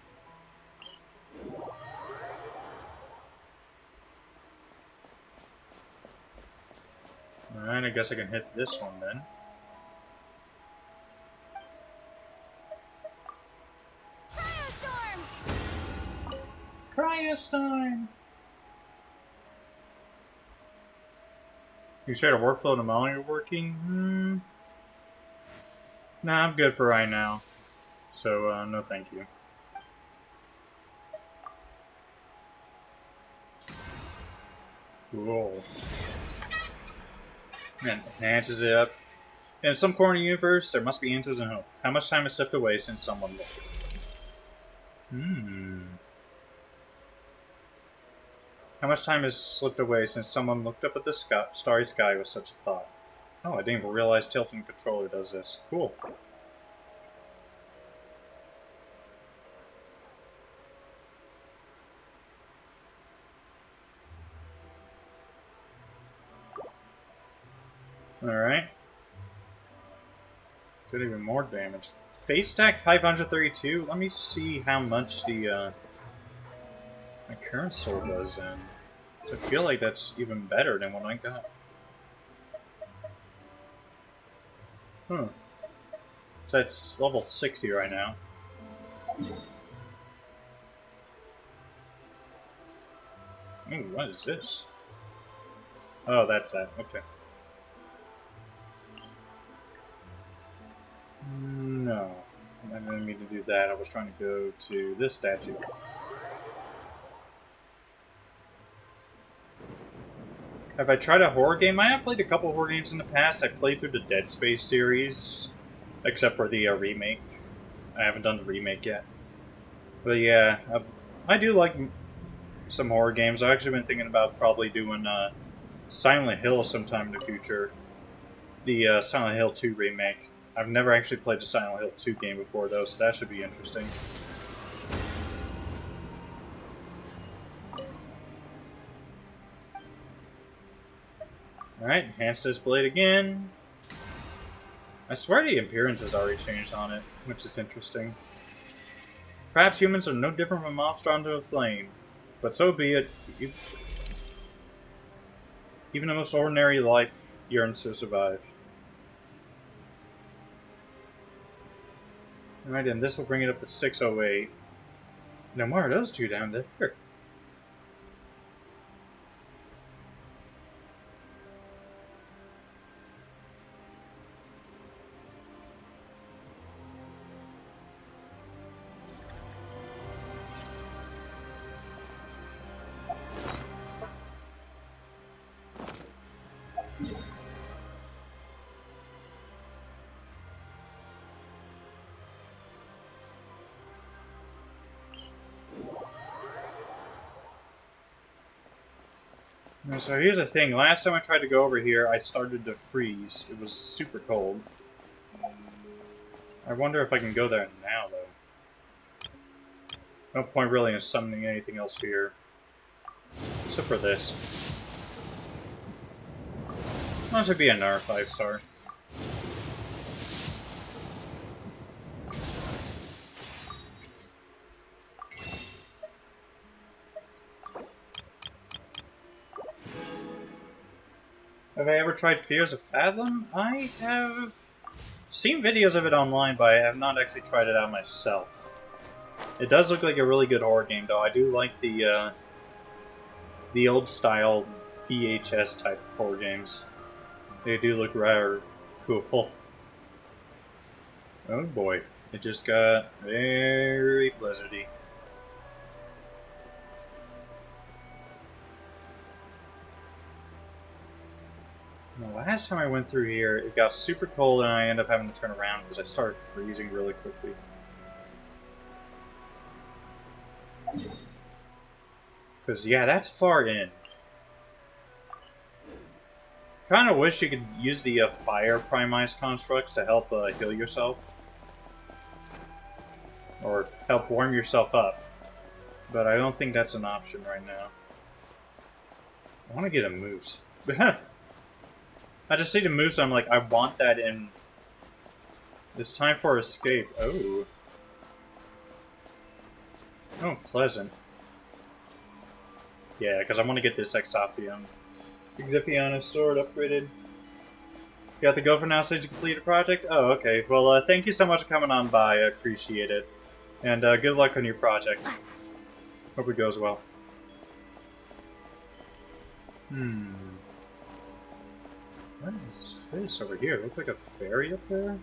Alright, I guess I can hit this one then. Cryostorm! You share a workflow and while you're working? Nah, I'm good for right now. So, no thank you. Cool. And enhances it up. In some corner of the universe, there must be answers and hope. How much time has slipped away since someone looked? How much time has slipped away since someone looked up at the starry sky with such a thought? Oh, I didn't even realize Tilson Controller does this. Cool. Alright. Did even more damage. Base attack 532? Let me see how much the, my current sword does then. I feel like that's even better than what I got. Huh. So it's level 60 right now. Ooh, what is this? Oh, that's that. Okay. No. I didn't mean to do that. I was trying to go to this statue. Have I tried a horror game? I have played a couple horror games in the past. I played through the Dead Space series, except for the remake. I haven't done the remake yet. But yeah, I do like some horror games. I've actually been thinking about probably doing Silent Hill sometime in the future. The Silent Hill 2 remake. I've never actually played the Silent Hill 2 game before, though, so that should be interesting. Alright, enhance this blade again. I swear the appearance has already changed on it, which is interesting. Perhaps humans are no different from mobs drawn to a flame, but so be it. Even the most ordinary life yearns to survive. Alright, and this will bring it up to 608. Now, why are those two down there? So here's the thing. Last time I tried to go over here, I started to freeze. It was super cold. I wonder if I can go there now, though. No point really in summoning anything else here. Except for this. That should be another 5-star. Have I ever tried Fears of Fathom? I have seen videos of it online, but I have not actually tried it out myself. It does look like a really good horror game, though. I do like the old-style VHS type horror games. They do look rather cool. Oh boy, it just got very blizzardy. The last time I went through here, it got super cold and I ended up having to turn around because I started freezing really quickly. Because, yeah, that's far in. Kind of wish you could use the fire Primise constructs to help heal yourself. Or help warm yourself up. But I don't think that's an option right now. I want to get a moose. I just see the moose, I'm like, I want that in... It's time for escape. Oh. Oh, pleasant. Yeah, because I want to get this Exiphion sword upgraded. You have to go for now since you completed the project? Oh, okay. Well, thank you so much for coming on by. I appreciate it. And good luck on your project. Hope it goes well. What is this over here? Looks like a ferry up there?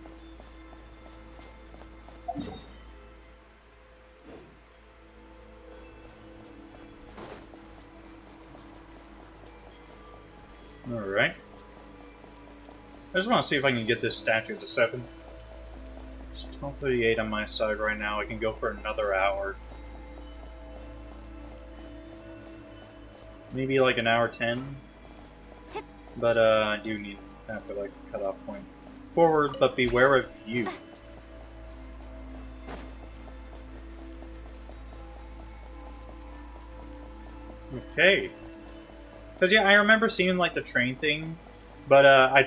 Alright. I just want to see if I can get this statue to 7. It's 12:38 on my side right now. I can go for another hour. Maybe like an hour 10. But I do need to have to like a cutoff point. Forward, but beware of you. Okay. Because yeah, I remember seeing like the train thing, but I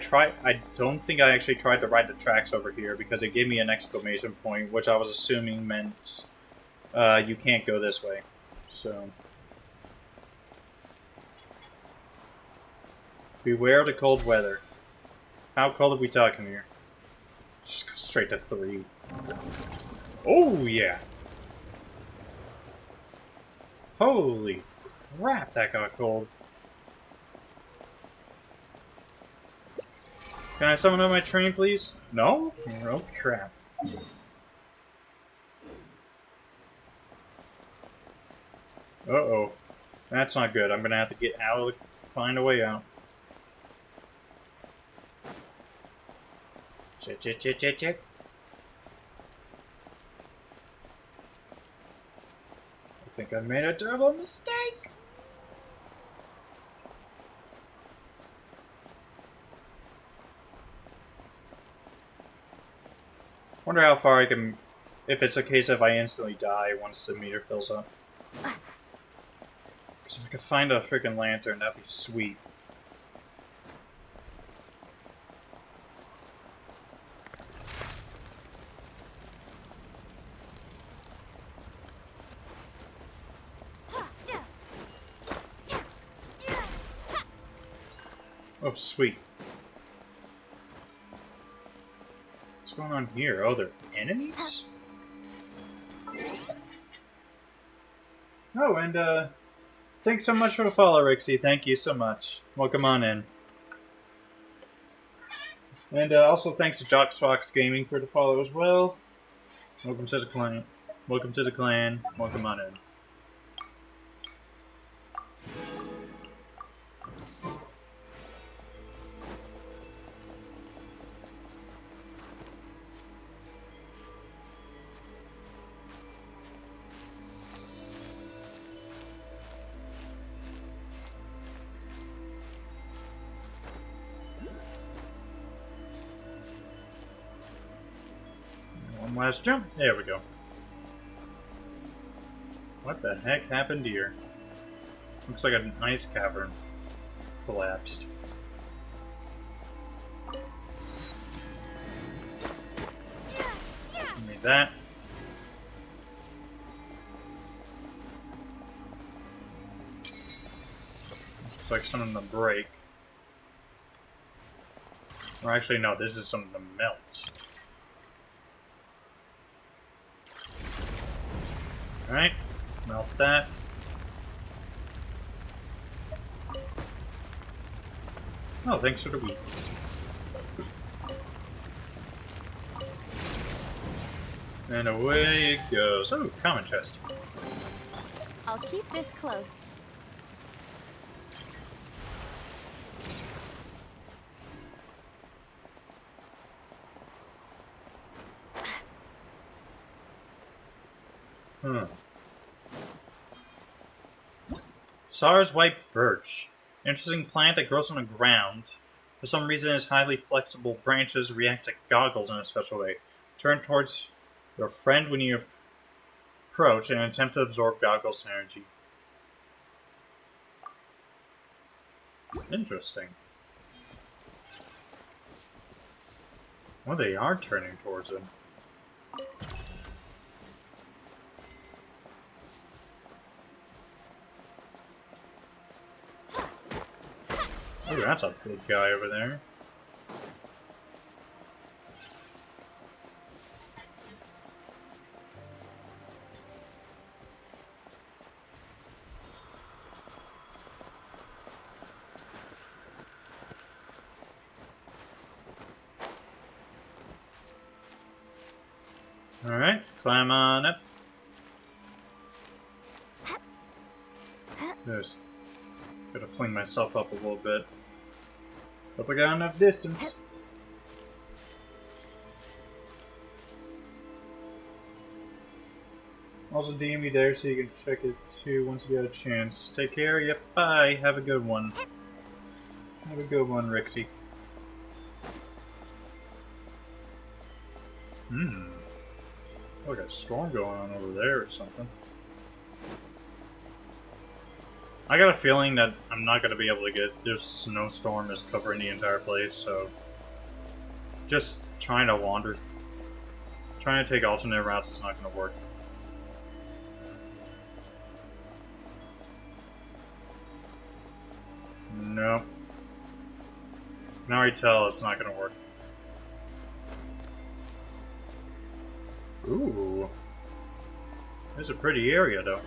don't think I actually tried to ride the tracks over here because it gave me an exclamation point, which I was assuming meant you can't go this way. So beware the cold weather. How cold are we talking here? Just go straight to 3. Oh yeah! Holy crap, that got cold. Can I summon on my train, please? No? Oh, crap. Uh-oh. That's not good. I'm gonna have to get out of the... find a way out. Check. I think I made a terrible mistake! Wonder how far I can... if it's a case if I instantly die once the meter fills up. Because if I could find a freaking lantern, that'd be sweet. Oh, sweet. What's going on here? Oh, they're enemies? Oh, and, thanks so much for the follow, Rixie. Thank you so much. Welcome on in. And, also thanks to JoxFox Gaming for the follow as well. Welcome to the clan. Welcome to the clan. Welcome on in. One last jump. There we go. What the heck happened here? Looks like an ice cavern collapsed. Need that. This looks like something to break. Or actually, no, this is something to melt. Alright, melt that. Oh, thanks for the wheat. And away it goes. Oh, common chest. I'll keep this close. Huh. Sar's white birch. Interesting plant that grows on the ground. For some reason, its highly flexible branches react to goggles in a special way. Turn towards your friend when you approach and attempt to absorb goggles' energy. Interesting. Well, they are turning towards him. Oh, that's a big guy over there. Alright, climb on up. Just gotta fling myself up a little bit. Hope I got enough distance. Also DM me there so you can check it too once you get a chance. Take care, yep, bye. Have a good one. Have a good one, Rixie. Like a storm going on over there or something. I got a feeling that I'm not going to be able to get... This snowstorm is covering the entire place, so... Just trying to wander... Trying to take alternate routes is not going to work. No. I can already tell it's not going to work. Ooh. It's a pretty area, though.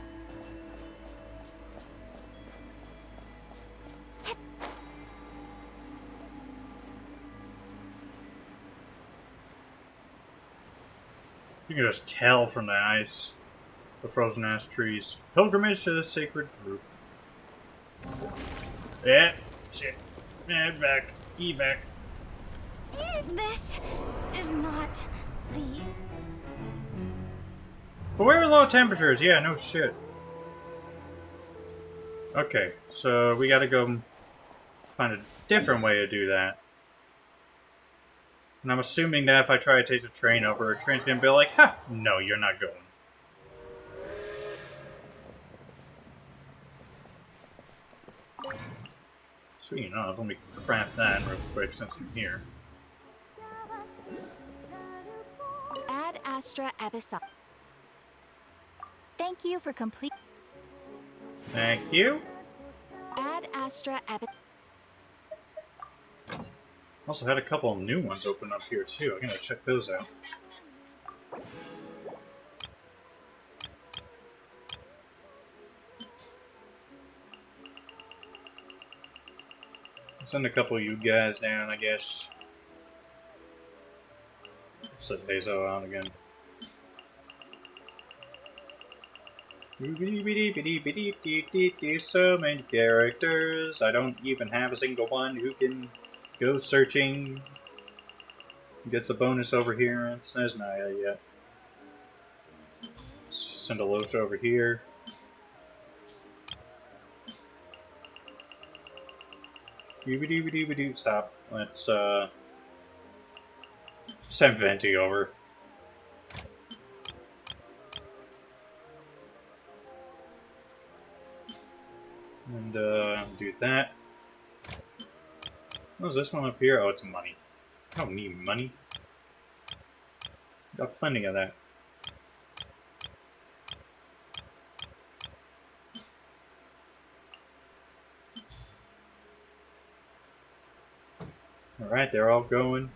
You can just tell from the ice. The frozen-ass trees. Pilgrimage to the sacred group. Yeah, shit. Evac. Evac. This is not the... But where are low temperatures? Yeah, no shit. Okay, so we gotta go find a different way to do that. And I'm assuming that if I try to take the train over, the train's gonna be like, ha! No, you're not going. Sweet enough, let me craft that real quick since I'm here. Ad Astra Abyssal. Thank you for complete. Thank you. Ad Astra Abyssal. Also had a couple of new ones open up here too. I'm gonna check those out. Send a couple of you guys down, I guess. Set Hazo out again. So many characters. I don't even have a single one who can go searching. Gets a bonus over here in Snezhnaya yet. Let's just send a Losha over here. Stop. Let's send Venti over. And do that. What's this one up here? Oh, it's money. I don't need money. Got plenty of that. Alright, they're all going.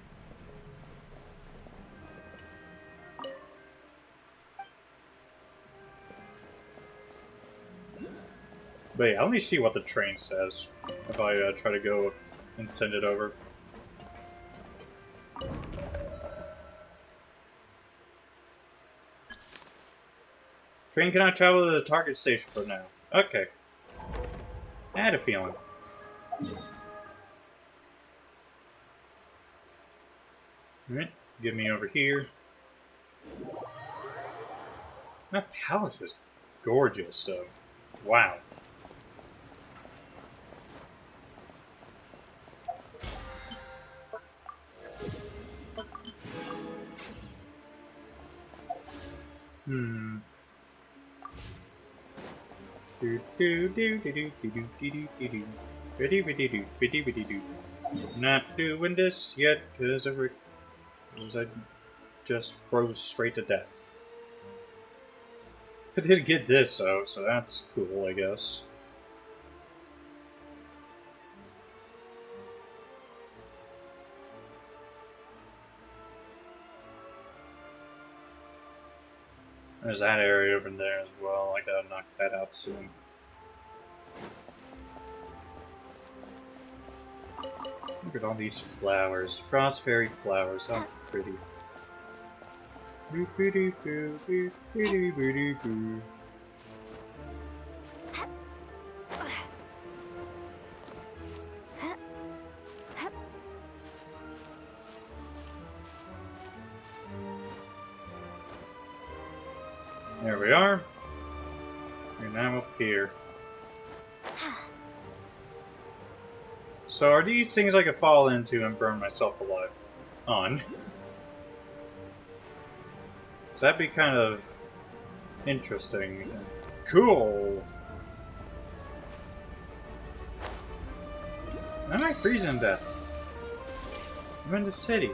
But yeah, let me see what the train says if I try to go and send it over. Train cannot travel to the target station for now. Okay. I had a feeling. Alright, get me over here. That palace is gorgeous, so wow. Hmm. Not doing this yet, cause I just froze straight to death. I did get this though, so that's cool, I guess. There's that area over there as well. I gotta knock that out soon. Look at all these flowers. Frost fairy flowers. How pretty. There we are. We're now up here. So are these things I could fall into and burn myself alive on? So that'd be kind of interesting. Cool! Why am I freezing to death? I'm in the city.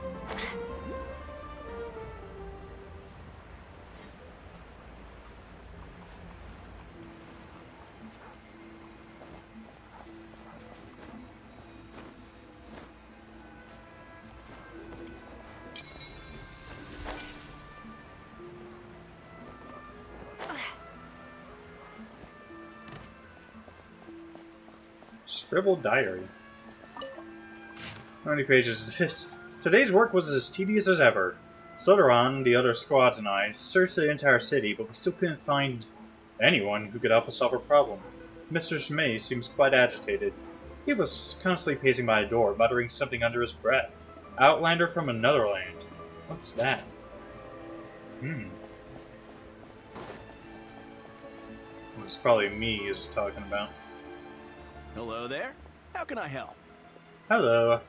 Scribbled diary. How many pages is this? Today's work was as tedious as ever. Sodaron, the other squads, and I searched the entire city, but we still couldn't find anyone who could help us solve our problem. Mr. Schmay seems quite agitated. He was constantly pacing by the door, muttering something under his breath. Outlander from another land. What's that? It's probably me he's talking about. Hello there. How can I help? Hello.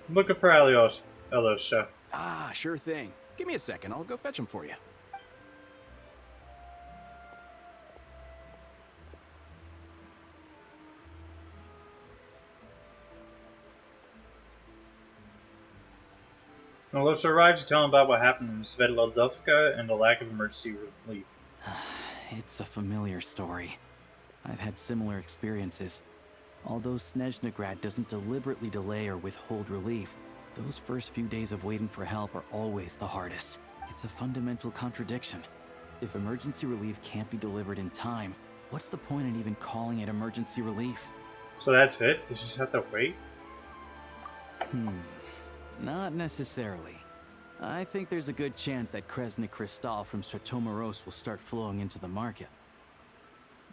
I'm looking for Alyosha. Ah, sure thing. Give me a second. I'll go fetch him for you. Alyosha arrives to tell him about what happened in Svetlodovka and the lack of emergency relief. It's a familiar story. I've had similar experiences. Although Snezhnograd doesn't deliberately delay or withhold relief, those first few days of waiting for help are always the hardest. It's a fundamental contradiction. If emergency relief can't be delivered in time, what's the point in even calling it emergency relief? So that's it? You just have to wait? Not necessarily. I think there's a good chance that Kresnik Crystal from Stratomoros will start flowing into the market.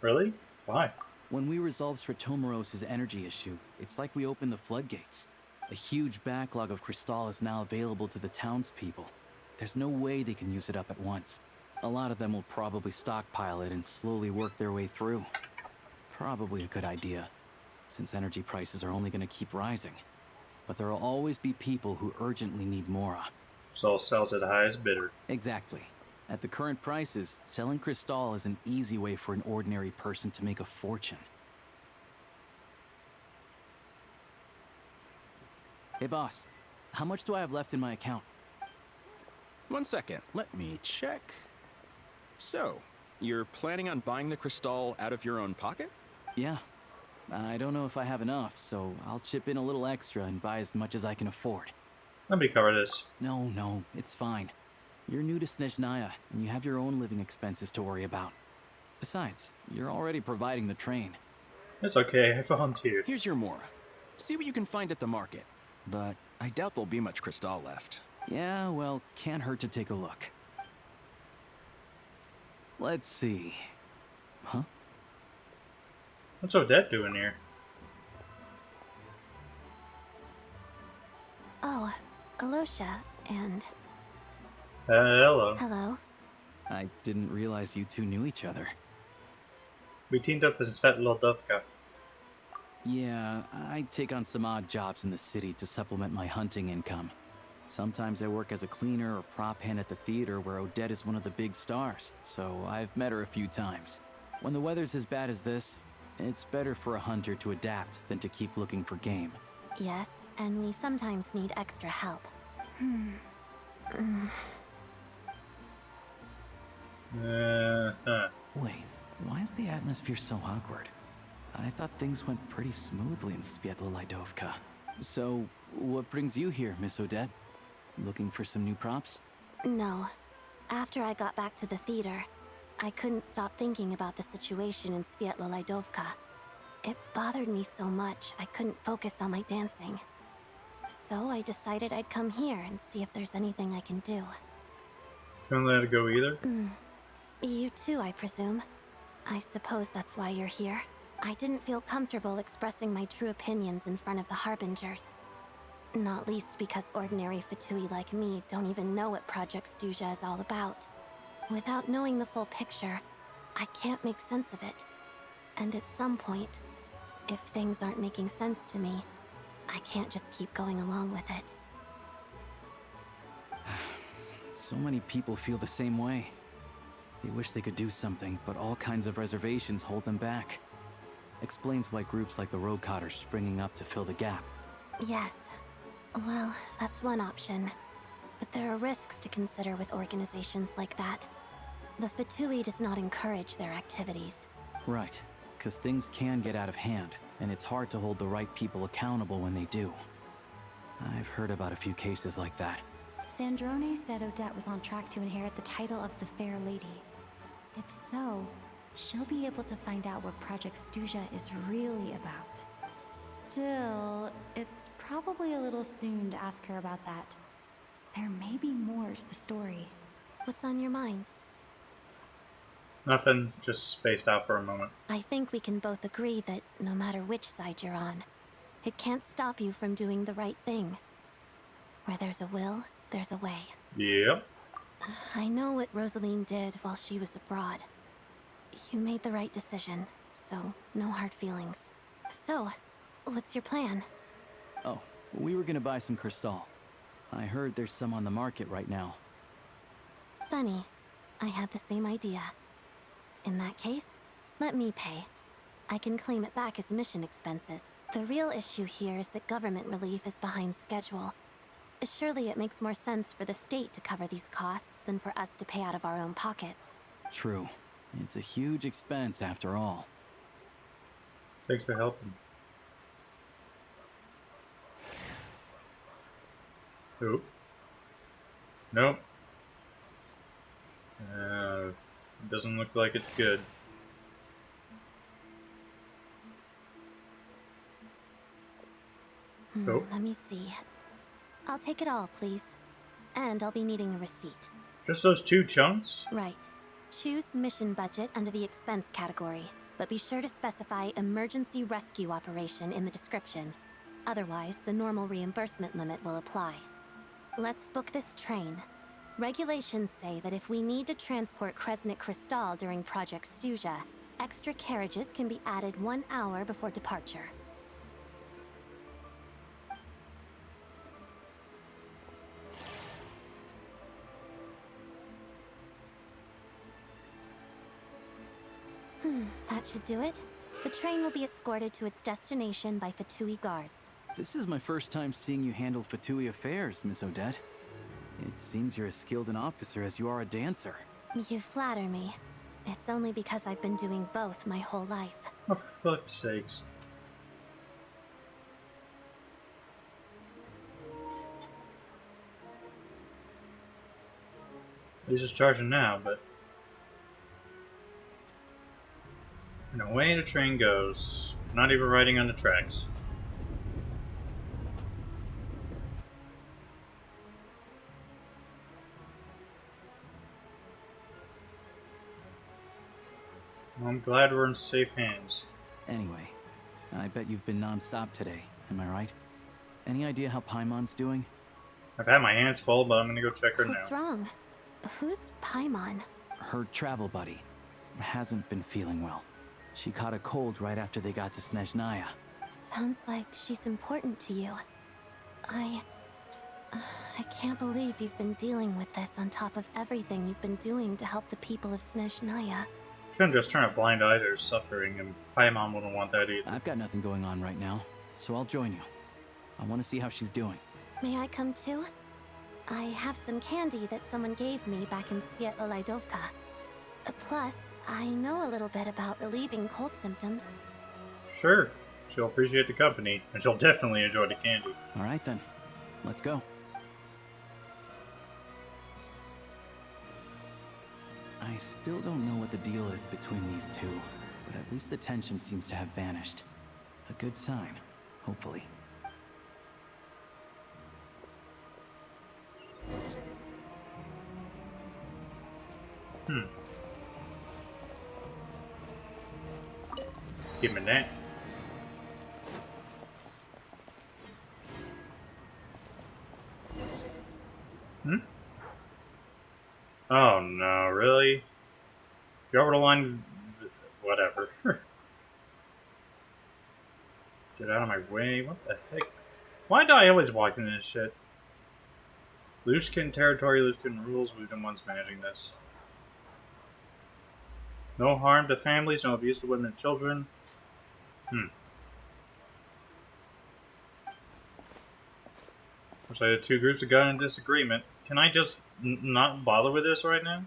Really? Why? When we resolve Stratomoros' energy issue, it's like we open the floodgates. A huge backlog of Crystal is now available to the townspeople. There's no way they can use it up at once. A lot of them will probably stockpile it and slowly work their way through. Probably a good idea, since energy prices are only going to keep rising. But there will always be people who urgently need Mora. So I'll sell to the highest bidder. Exactly. At the current prices, selling Crystal is an easy way for an ordinary person to make a fortune. Hey boss, how much do I have left in my account? 1 second. Let me check. So, you're planning on buying the crystal out of your own pocket? Yeah. I don't know if I have enough, so I'll chip in a little extra and buy as much as I can afford. Let me cover this. No, it's fine. You're new to Snezhnaya, and you have your own living expenses to worry about. Besides, you're already providing the train. It's okay, I volunteered. Here's your Mora. See what you can find at the market. But I doubt there'll be much crystal left. Yeah, well, can't hurt to take a look. Let's see. Huh? What's Odette doing here? Oh, Alyosha, and... Hello. hello. I didn't realize you two knew each other. We teamed up in Svetlodovka. Yeah, I take on some odd jobs in the city to supplement my hunting income. Sometimes I work as a cleaner or prop hand at the theater where Odette is one of the big stars, so I've met her a few times. When the weather's as bad as this, it's better for a hunter to adapt than to keep looking for game. Yes, and we sometimes need extra help. Wait, why is the atmosphere so awkward? I thought things went pretty smoothly in Svietlolaidovka. So, what brings you here, Miss Odette? Looking for some new props? No. After I got back to the theater, I couldn't stop thinking about the situation in Svietlolaidovka. It bothered me so much, I couldn't focus on my dancing. So I decided I'd come here and see if there's anything I can do. Couldn't let it go either? You too, I presume. I suppose that's why you're here. I didn't feel comfortable expressing my true opinions in front of the Harbingers. Not least because ordinary Fatui like me don't even know what Project Stuzha is all about. Without knowing the full picture, I can't make sense of it. And at some point, if things aren't making sense to me, I can't just keep going along with it. So many people feel the same way. They wish they could do something, but all kinds of reservations hold them back. Explains why groups like the Road Cotters springing up to fill the gap. Yes. Well, that's one option. But there are risks to consider with organizations like that. The Fatui does not encourage their activities. Right, because things can get out of hand, and it's hard to hold the right people accountable when they do. I've heard about a few cases like that. Sandrone said Odette was on track to inherit the title of the Fair Lady. If so, she'll be able to find out what Project Stuzha is really about. Still, it's probably a little soon to ask her about that. There may be more to the story. What's on your mind? Nothing, just spaced out for a moment. I think we can both agree that no matter which side you're on, it can't stop you from doing the right thing. Where there's a will, there's a way. Yep. I know what Rosaline did while she was abroad. You made the right decision, so no hard feelings. So, what's your plan? Oh, we were gonna buy some Crystal. I heard there's some on the market right now. Funny. I had the same idea. In that case, let me pay. I can claim it back as mission expenses. The real issue here is that government relief is behind schedule. Surely it makes more sense for the state to cover these costs than for us to pay out of our own pockets. True. It's a huge expense after all. Thanks for helping. Oop. Nope. Doesn't look like it's good. Oh. Let me see. I'll take it all, please. And I'll be needing a receipt. Just those 2 chunks? Right. Choose mission budget under the expense category, but be sure to specify emergency rescue operation in the description. Otherwise, the normal reimbursement limit will apply. Let's book this train. Regulations say that if we need to transport Kresnik Crystal during Project Stuzha, extra carriages can be added 1 hour before departure. That should do it. The train will be escorted to its destination by Fatui guards. This is my first time seeing you handle Fatui affairs, Miss Odette. It seems you're as skilled an officer as you are a dancer. You flatter me. It's only because I've been doing both my whole life. Oh, for fuck's sakes. He's just charging now, but... And away the train goes. Not even riding on the tracks. Well, I'm glad we're in safe hands. Anyway, I bet you've been non-stop today, am I right? Any idea how Paimon's doing? I've had my hands full, but I'm gonna go check her now. What's wrong? Who's Paimon? Her travel buddy hasn't been feeling well. She caught a cold right after they got to Snezhnaya. Sounds like she's important to you. I can't believe you've been dealing with this on top of everything you've been doing to help the people of Snezhnaya. Couldn't just turn a blind eye to her suffering, and Paimon wouldn't want that either. I've got nothing going on right now, so I'll join you. I want to see how she's doing. May I come too? I have some candy that someone gave me back in Svietlolaidovka. Plus, I know a little bit about relieving cold symptoms. Sure. She'll appreciate the company, and she'll definitely enjoy the candy. All right then, let's go. I still don't know what the deal is between these two, but at least the tension seems to have vanished. A good sign, hopefully. Give me that. Oh no, really? You're over the line. Whatever. Get out of my way. What the heck? Why do I always walk into this shit? Luskin territory, Luskin rules. We're the ones managing this. No harm to families, no abuse to women and children. Looks like the two groups have gotten in disagreement. Can I just not bother with this right now?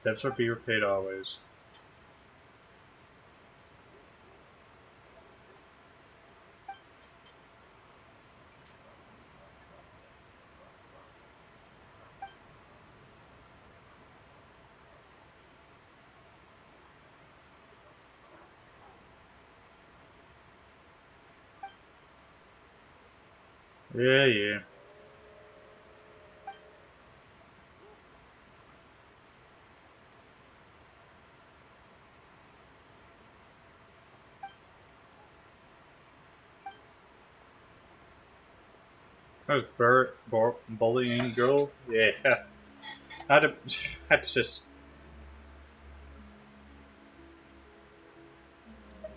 Debts are be repaid always. Yeah. That was bullying girl? Yeah. I'd just...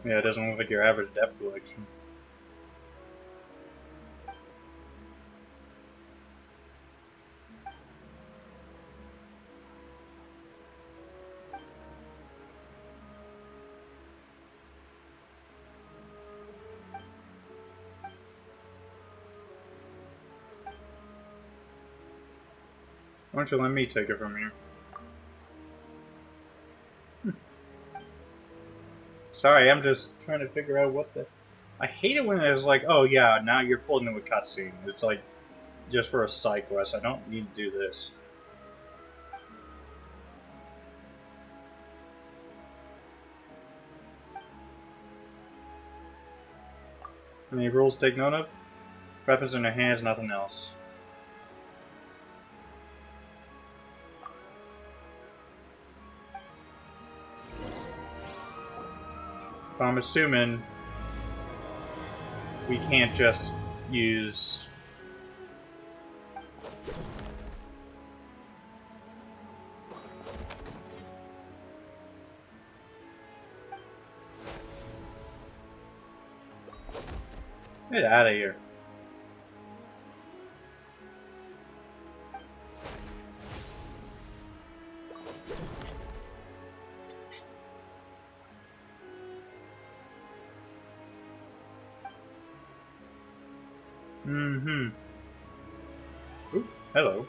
Yeah, it doesn't look like your average debt collection. Why don't you let me take it from you? Sorry, I'm just trying to figure out what the... I hate it when it's like, oh yeah, now you're pulled into a cutscene. It's like, just for a side quest. I don't need to do this. Any rules to take note of? Weapons in their hands, nothing else. But I'm assuming we can't just use... Get out of here. Ooh, hello.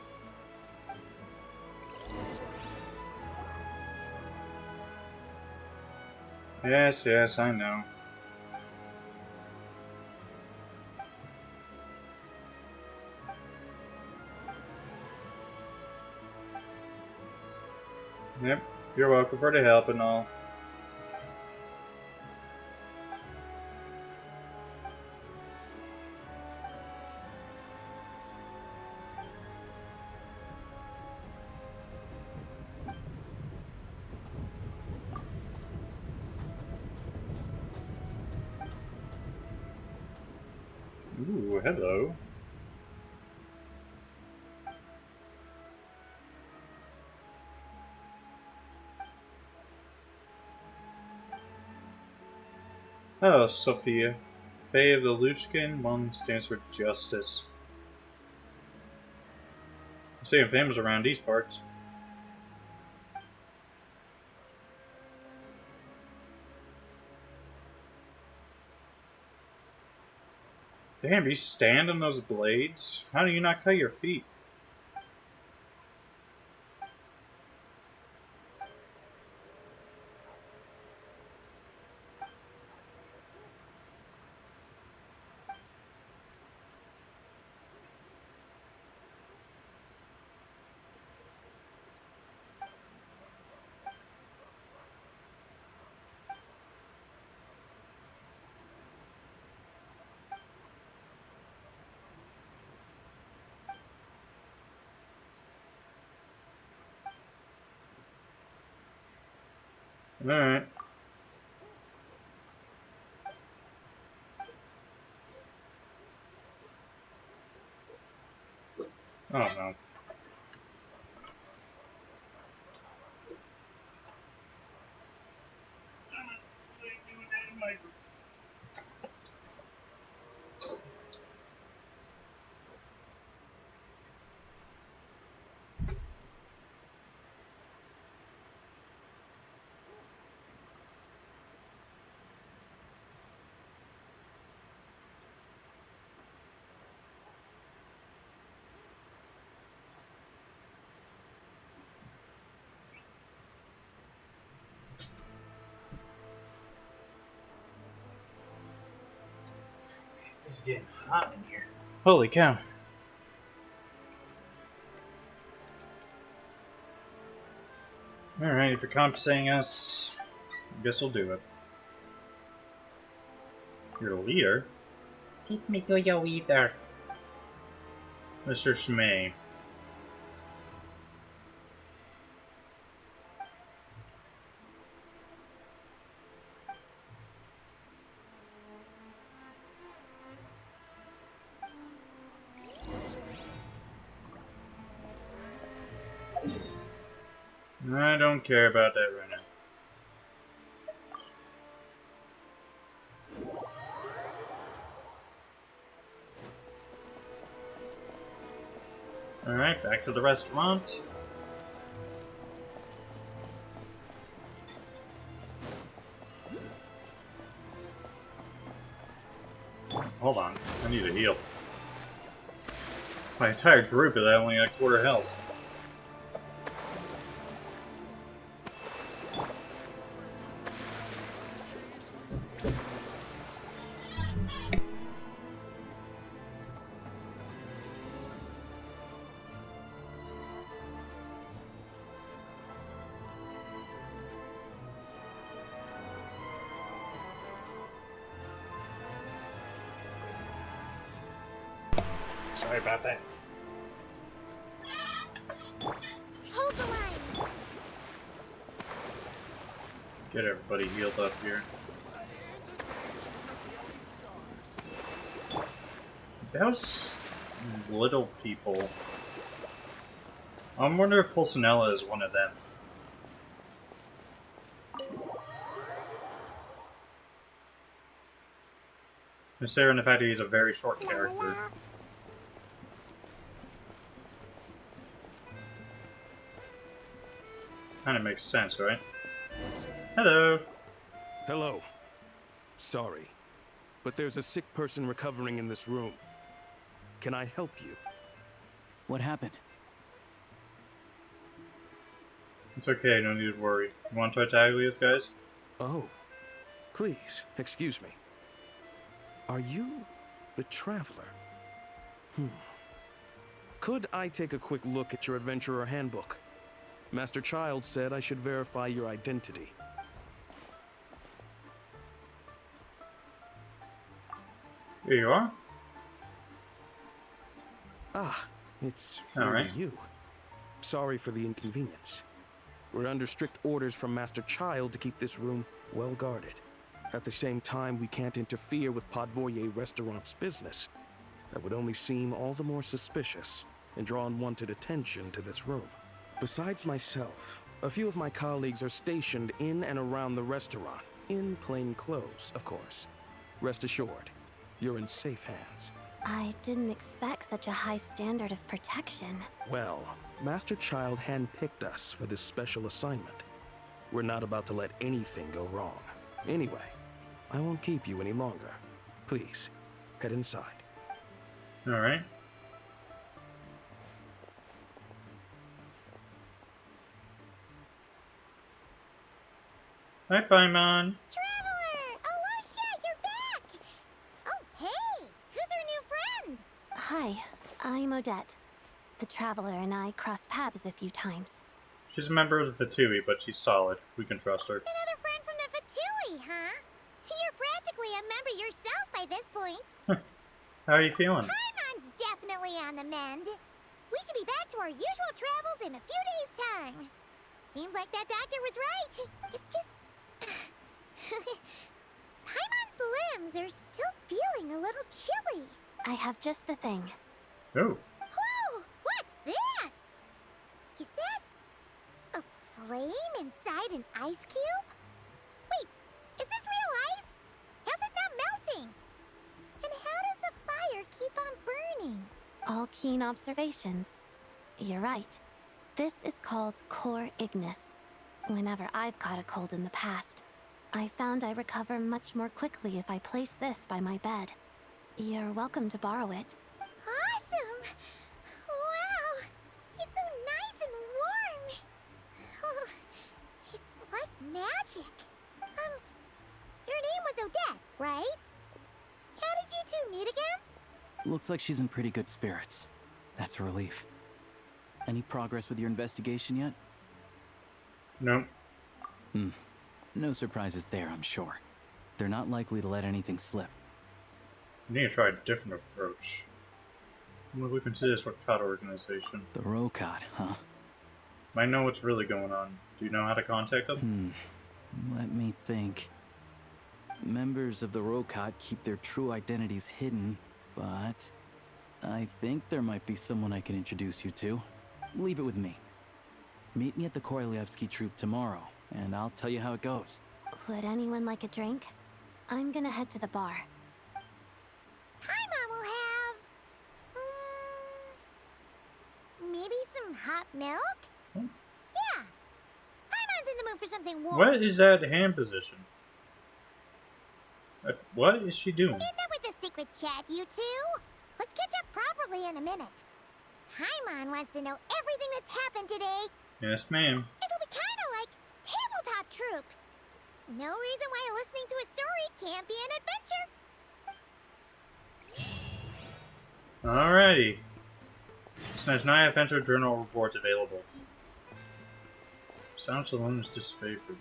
Yes, I know. Yep, you're welcome for the help and all. Ooh, hello. Hello, Sophia. Fae of the Luchkin, one stands for justice. I'm seeing famous around these parts. Damn, you stand on those blades? How do you not cut your feet? Alright. Oh no. It's getting hot in here. Holy cow. Alright, if you're compensating us, I guess we'll do it. You're a leader? Take me to your leader. Mr. Schmay. I don't care about that right now. Alright, back to the restaurant. Hold on, I need to heal. My entire group is only at quarter health. Sorry about that. Hold the line. Get everybody healed up here. Those little people. I wonder if Pulcinella is one of them. Considering the fact that he's a very short character. Kind of makes sense, right? Hello. Hello. Sorry, but there's a sick person recovering in this room. Can I help you? What happened? It's okay, no need to worry. You want to try tackling these guys? Oh, please, excuse me. Are you the Traveler? Could I take a quick look at your Adventurer Handbook? Master Child said I should verify your identity. Here you are. Ah, it's All really right. you. Sorry for the inconvenience. We're under strict orders from Master Child to keep this room well guarded. At the same time, we can't interfere with Podvoye Restaurant's business. That would only seem all the more suspicious and draw unwanted attention to this room. Besides myself, a few of my colleagues are stationed in and around the restaurant, in plain clothes, of course. Rest assured, You're in safe hands. I didn't expect such a high standard of protection. Well, Master Child handpicked us for this special assignment. We're not about to let anything go wrong. Anyway, I won't keep you any longer. Please, head inside. Alright. Hi, Paimon. Traveler! Alasha, you're back! Oh, hey! Who's our new friend? Hi, I'm Odette. The Traveler and I crossed paths a few times. She's a member of the Fatui, but she's solid. We can trust her. Another friend from the Fatui, huh? You're practically a member yourself by this point. How are you feeling? Paimon's definitely on the mend. We should be back to our usual travels in a few days' time. Seems like that doctor was right. It's just... Paimon's limbs are still feeling a little chilly. I have just the thing. Oh. Whoa! What's this? Is that... a flame inside an ice cube? Wait, is this real ice? How's it not melting? And how does the fire keep on burning? All keen observations. You're right. This is called core ignis. Whenever I've caught a cold in the past, I found I recover much more quickly if I place this by my bed. You're welcome to borrow it. Awesome! Wow! It's so nice and warm! Oh, it's like magic. Your name was Odette, right? How did you two meet again? Looks like she's in pretty good spirits. That's a relief. Any progress with your investigation yet? No. No surprises there, I'm sure. They're not likely to let anything slip. I need to try a different approach. I'm gonna look into this Rokata organization. The Rokad, huh? Might know what's really going on. Do you know how to contact them? Let me think. Members of the Rokad keep their true identities hidden, but I think there might be someone I can introduce you to. Leave it with me. Meet me at the Korolyevsky troop tomorrow, and I'll tell you how it goes. Would anyone like a drink? I'm gonna head to the bar. Paimon will have... maybe some hot milk? Yeah. Paimon's in the mood for something warm. What is that hand position? What is she doing? Enough with the secret chat, you two. Let's catch up properly in a minute. Paimon wants to know everything that's happened today. Yes, ma'am. It'll be kind of like Tabletop Troop. No reason why listening to a story can't be an adventure. Alrighty. Snezhnaya Adventure Journal reports available. Sounds alone is disfavored.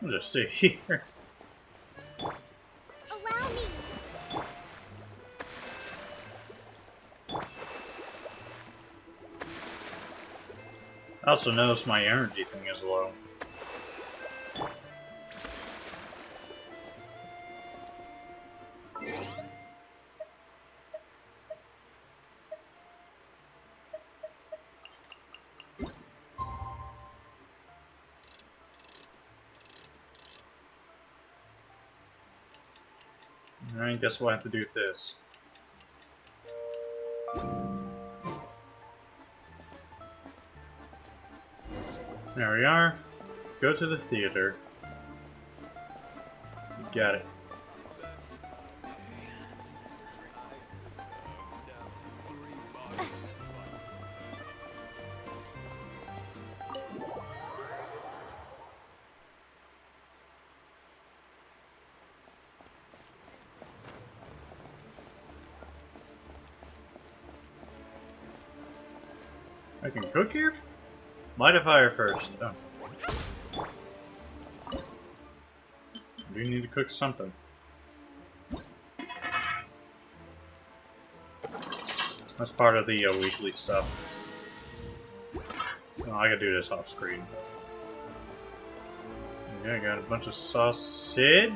I'll just sit here. Allow me. I also noticed my energy thing is low. Alright, guess we'll have to do this. There we are. Go to the theater. Got it. I can cook here? Light a fire first. Oh. We need to cook something. That's part of the weekly stuff. Oh, I gotta do this off screen. Okay, I got a bunch of sausage.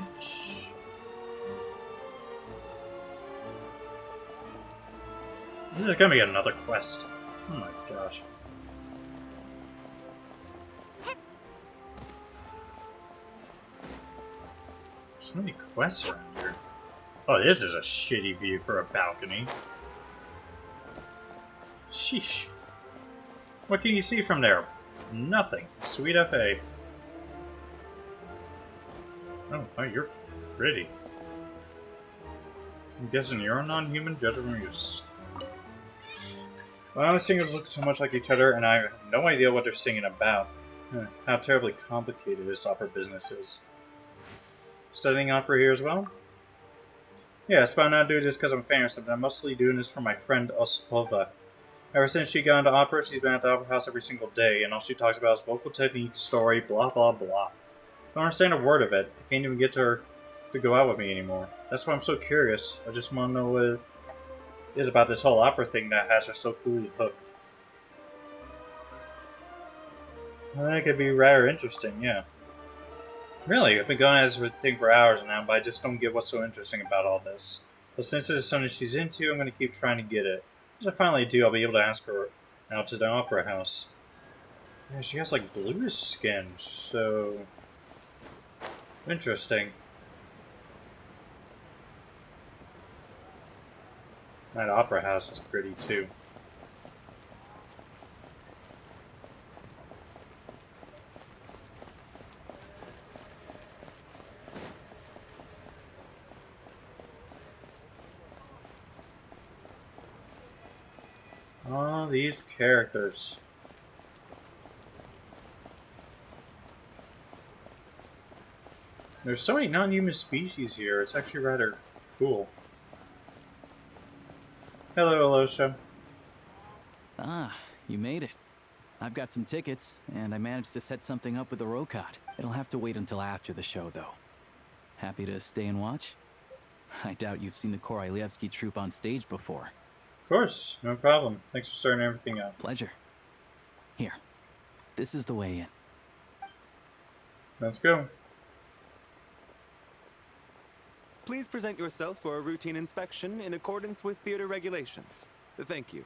This is gonna be another quest. Oh my gosh. So many quests around here. Oh, this is a shitty view for a balcony. Sheesh. What can you see from there? Nothing. Sweet FA. Oh, you're pretty. I'm guessing you're a non-human, judging from your... Well, all the singers look so much like each other, and I have no idea what they're singing about. How terribly complicated this opera business is. Studying opera here as well? Yes, but I'm not doing this because I'm famous, but I'm mostly doing this for my friend Ospova. Ever since she got into opera, she's been at the opera house every single day, and all she talks about is vocal technique, story, blah blah blah. I don't understand a word of it. I can't even get her to go out with me anymore. That's why I'm so curious. I just want to know what it is about this whole opera thing that has her so coolly hooked. Well, that could be rather interesting, yeah. Really, I've been going at this thing for hours now, but I just don't get what's so interesting about all this. But since it is something she's into, I'm going to keep trying to get it. Once I finally do, I'll be able to ask her out to the opera house. Yeah, she has like bluish skin, so... Interesting. That opera house is pretty too. All these characters. There's so many non-human species here, it's actually rather cool. Hello, Alosha. Ah, you made it. I've got some tickets, and I managed to set something up with the Rokot. It'll have to wait until after the show, though. Happy to stay and watch? I doubt you've seen the Korolyevsky troupe on stage before. Of course, no problem. Thanks for starting everything up. Pleasure. Here, this is the way in. Let's go. Please present yourself for a routine inspection in accordance with theater regulations. Thank you.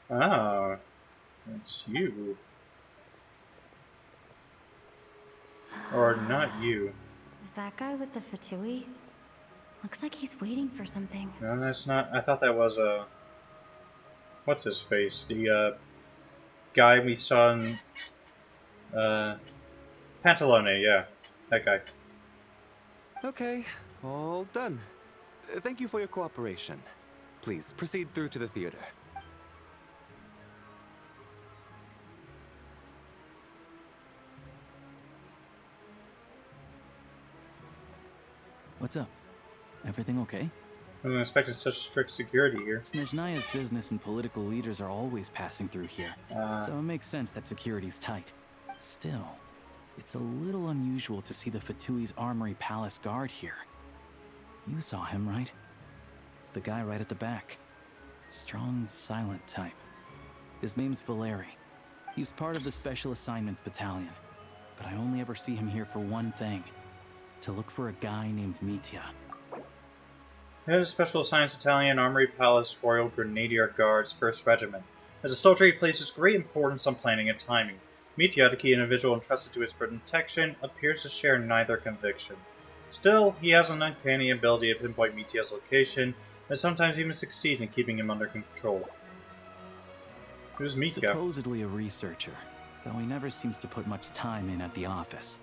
Ah, it's you. Or not you. Is that guy with the fatui? Looks like he's waiting for something. No, that's not. I thought that was what's his face? The guy we saw in Pantalone, yeah. That guy. Okay, all done. Thank you for your cooperation. Please proceed through to the theater. What's up? Everything okay? I wasn't expecting such strict security here. Snezhnaya's business and political leaders are always passing through here, so it makes sense that security's tight. Still, it's a little unusual to see the Fatui's Armory Palace guard here. You saw him, right? The guy right at the back. Strong, silent type. His name's Valeri. He's part of the Special Assignments Battalion, but I only ever see him here for one thing. To look for a guy named Mitya. Head of Special Science Battalion, Armory Palace, Royal Grenadier Guards, 1st Regiment. As a soldier, he places great importance on planning and timing. Mitya, the key individual entrusted to his protection, appears to share neither conviction. Still, he has an uncanny ability to pinpoint Mitya's location, and sometimes even succeeds in keeping him under control. Who's Mitya? Supposedly a researcher, though he never seems to put much time in at the office.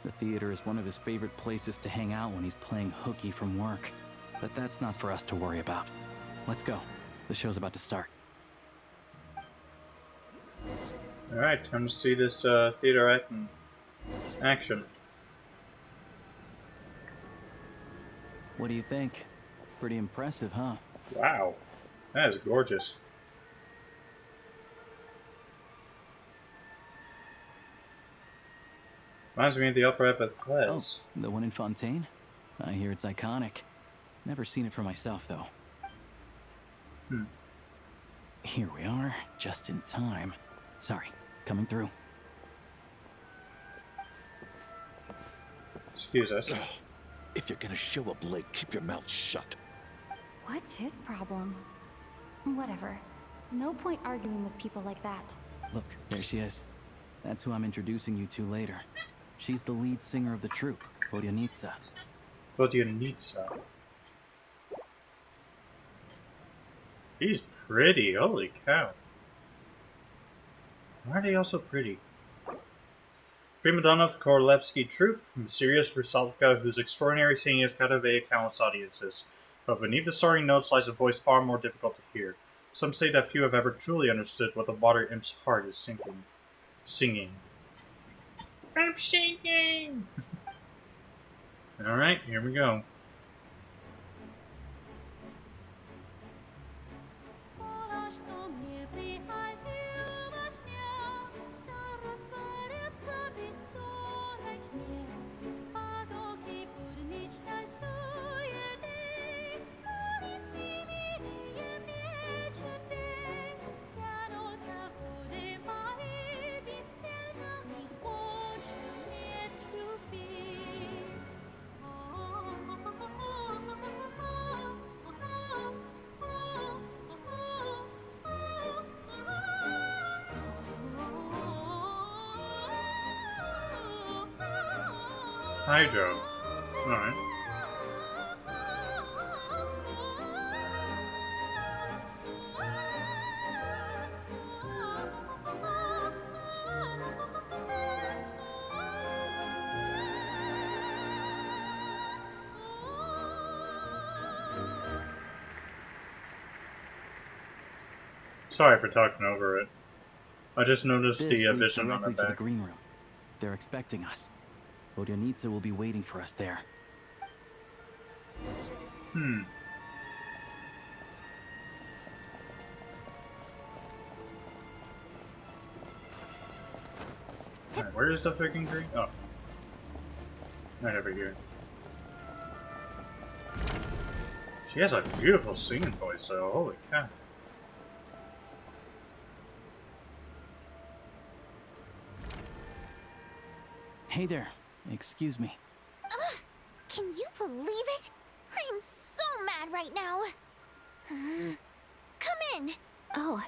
The theater is one of his favorite places to hang out when he's playing hooky from work. But that's not for us to worry about. Let's go. The show's about to start. Alright, time to see this theater act in action. What do you think? Pretty impressive, huh? Wow, that is gorgeous. Reminds me of the opera at Bethesda. Oh, the one in Fontaine? I hear it's iconic. Never seen it for myself, though. Here we are, just in time. Sorry, coming through. Excuse us. If you're gonna show up late, keep your mouth shut. What's his problem? Whatever. No point arguing with people like that. Look, there she is. That's who I'm introducing you to later. She's the lead singer of the troupe, Vodyanitsa. Vodyanitsa. She's pretty. Holy cow. Why are they all so pretty? Prima donna of the Korolevsky troupe, mysterious Rusalka whose extraordinary singing has captivated countless audiences. But beneath the soaring notes lies a voice far more difficult to hear. Some say that few have ever truly understood what the water imp's heart is singing. I'm singing! Alright, here we go. Hydro. Alright. Sorry for talking over it. I just noticed the vision on the back. To the green room. They're expecting us. Vodyanitsa will be waiting for us there. Alright, where is the freaking green? Oh. Right over here. She has a beautiful singing voice, though. Holy cow. Hey there. Excuse me. Can you believe it? I am so mad right now. Come in. Oh,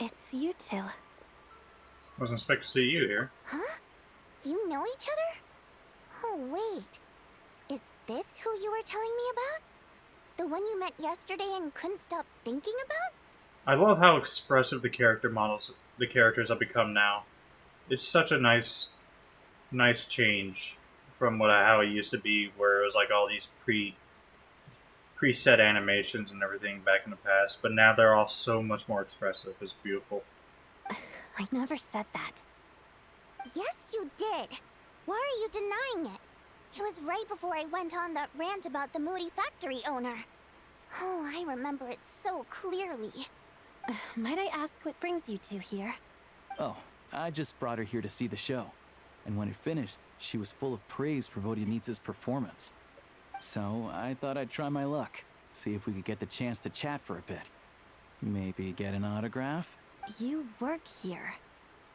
it's you two. Wasn't expecting to see you here. Huh? You know each other? Oh, wait. Is this who you were telling me about? The one you met yesterday and couldn't stop thinking about? I love how expressive the characters have become now. It's such a nice change from how it used to be, where it was like all these preset animations and everything back in the past, but now they're all so much more expressive. It's beautiful. I never said that. Yes, you did. Why are you denying it? It was right before I went on that rant about the moody factory owner. Oh, I remember it so clearly. Might I ask what brings you two here? Oh, I just brought her here to see the show. And when it finished, she was full of praise for Vodyanitsa's performance. So I thought I'd try my luck, see if we could get the chance to chat for a bit. Maybe get an autograph? You work here.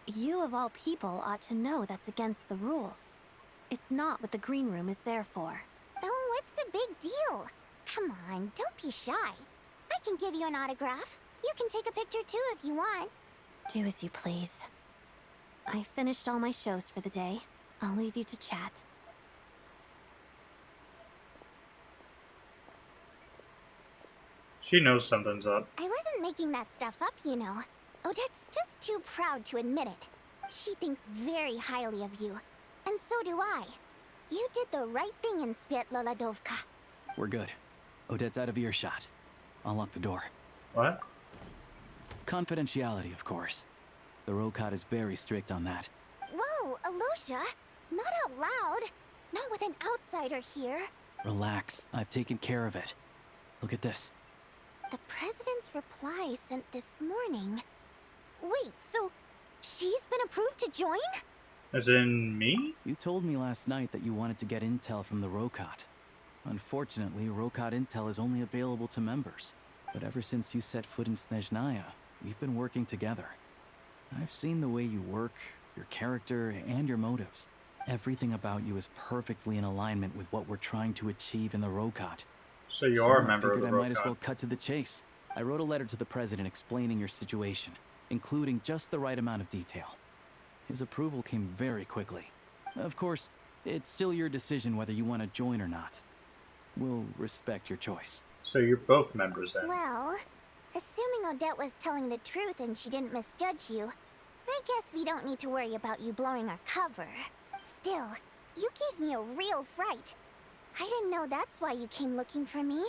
You of all people ought to know that's against the rules. It's not what the green room is there for. Oh, what's the big deal? Come on, don't be shy. I can give you an autograph. You can take a picture too if you want. Do as you please. I finished all my shows for the day. I'll leave you to chat. She knows something's up. I wasn't making that stuff up, you know. Odette's just too proud to admit it. She thinks very highly of you. And so do I. You did the right thing in Svietloladovka. We're good. Odette's out of earshot. I'll lock the door. What? Confidentiality, of course. The Rokat is very strict on that. Whoa, Alosha! Not out loud! Not with an outsider here. Relax. I've taken care of it. Look at this. The President's reply sent this morning. Wait, so she's been approved to join? As in me? You told me last night that you wanted to get intel from the Rokat. Unfortunately, Rokat intel is only available to members. But ever since you set foot in Snezhnaya, we've been working together. I've seen the way you work, your character, and your motives. Everything about you is perfectly in alignment with what we're trying to achieve in the Rokat. So you are a member of the I might as Rokat. well cut to the chase. I wrote a letter to the President explaining your situation, including just the right amount of detail. His approval came very quickly. Of course, it's still your decision whether you want to join or not. We'll respect your choice. So you're both members then? Well, assuming Odette was telling the truth and she didn't misjudge you, I guess we don't need to worry about you blowing our cover. Still, you gave me a real fright. I didn't know that's why you came looking for me.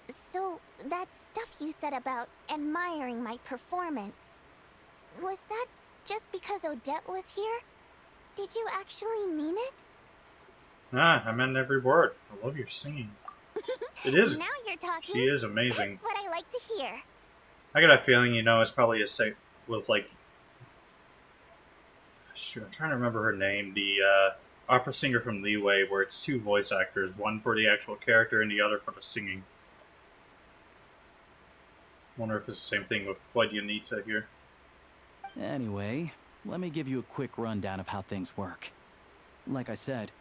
So, that stuff you said about admiring my performance, was that just because Odette was here? Did you actually mean it? Ah, I meant every word. I love your singing. It is. Now you're talking. She is amazing. That's what I like to hear. I got a feeling, you know, it's probably a say with like. Shoot, I'm trying to remember her name. The opera singer from Leeway, where it's two voice actors, one for the actual character and the other for the singing. Wonder if it's the same thing with Vodyanitsa here. Anyway, let me give you a quick rundown of how things work. Like I said,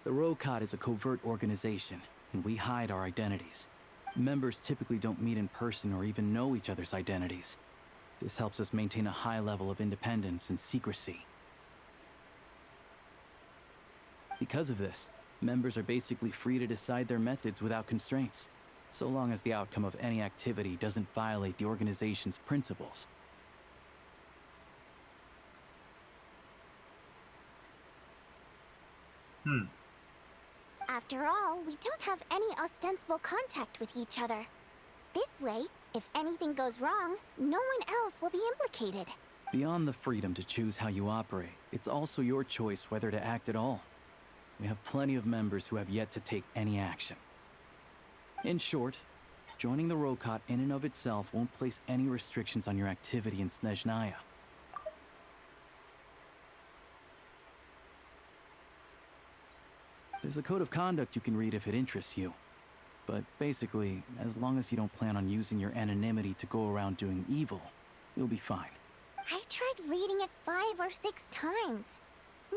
the Rokot is a covert organization, and we hide our identities. Members typically don't meet in person or even know each other's identities. This helps us maintain a high level of independence and secrecy. Because of this, members are basically free to decide their methods without constraints, so long as the outcome of any activity doesn't violate the organization's principles. After all, we don't have any ostensible contact with each other. This way, if anything goes wrong, no one else will be implicated. Beyond the freedom to choose how you operate, it's also your choice whether to act at all. We have plenty of members who have yet to take any action. In short, joining the Rokot in and of itself won't place any restrictions on your activity in Snezhnaya. There's a code of conduct you can read if it interests you. But basically, as long as you don't plan on using your anonymity to go around doing evil, you'll be fine. I tried reading it 5 or 6 times.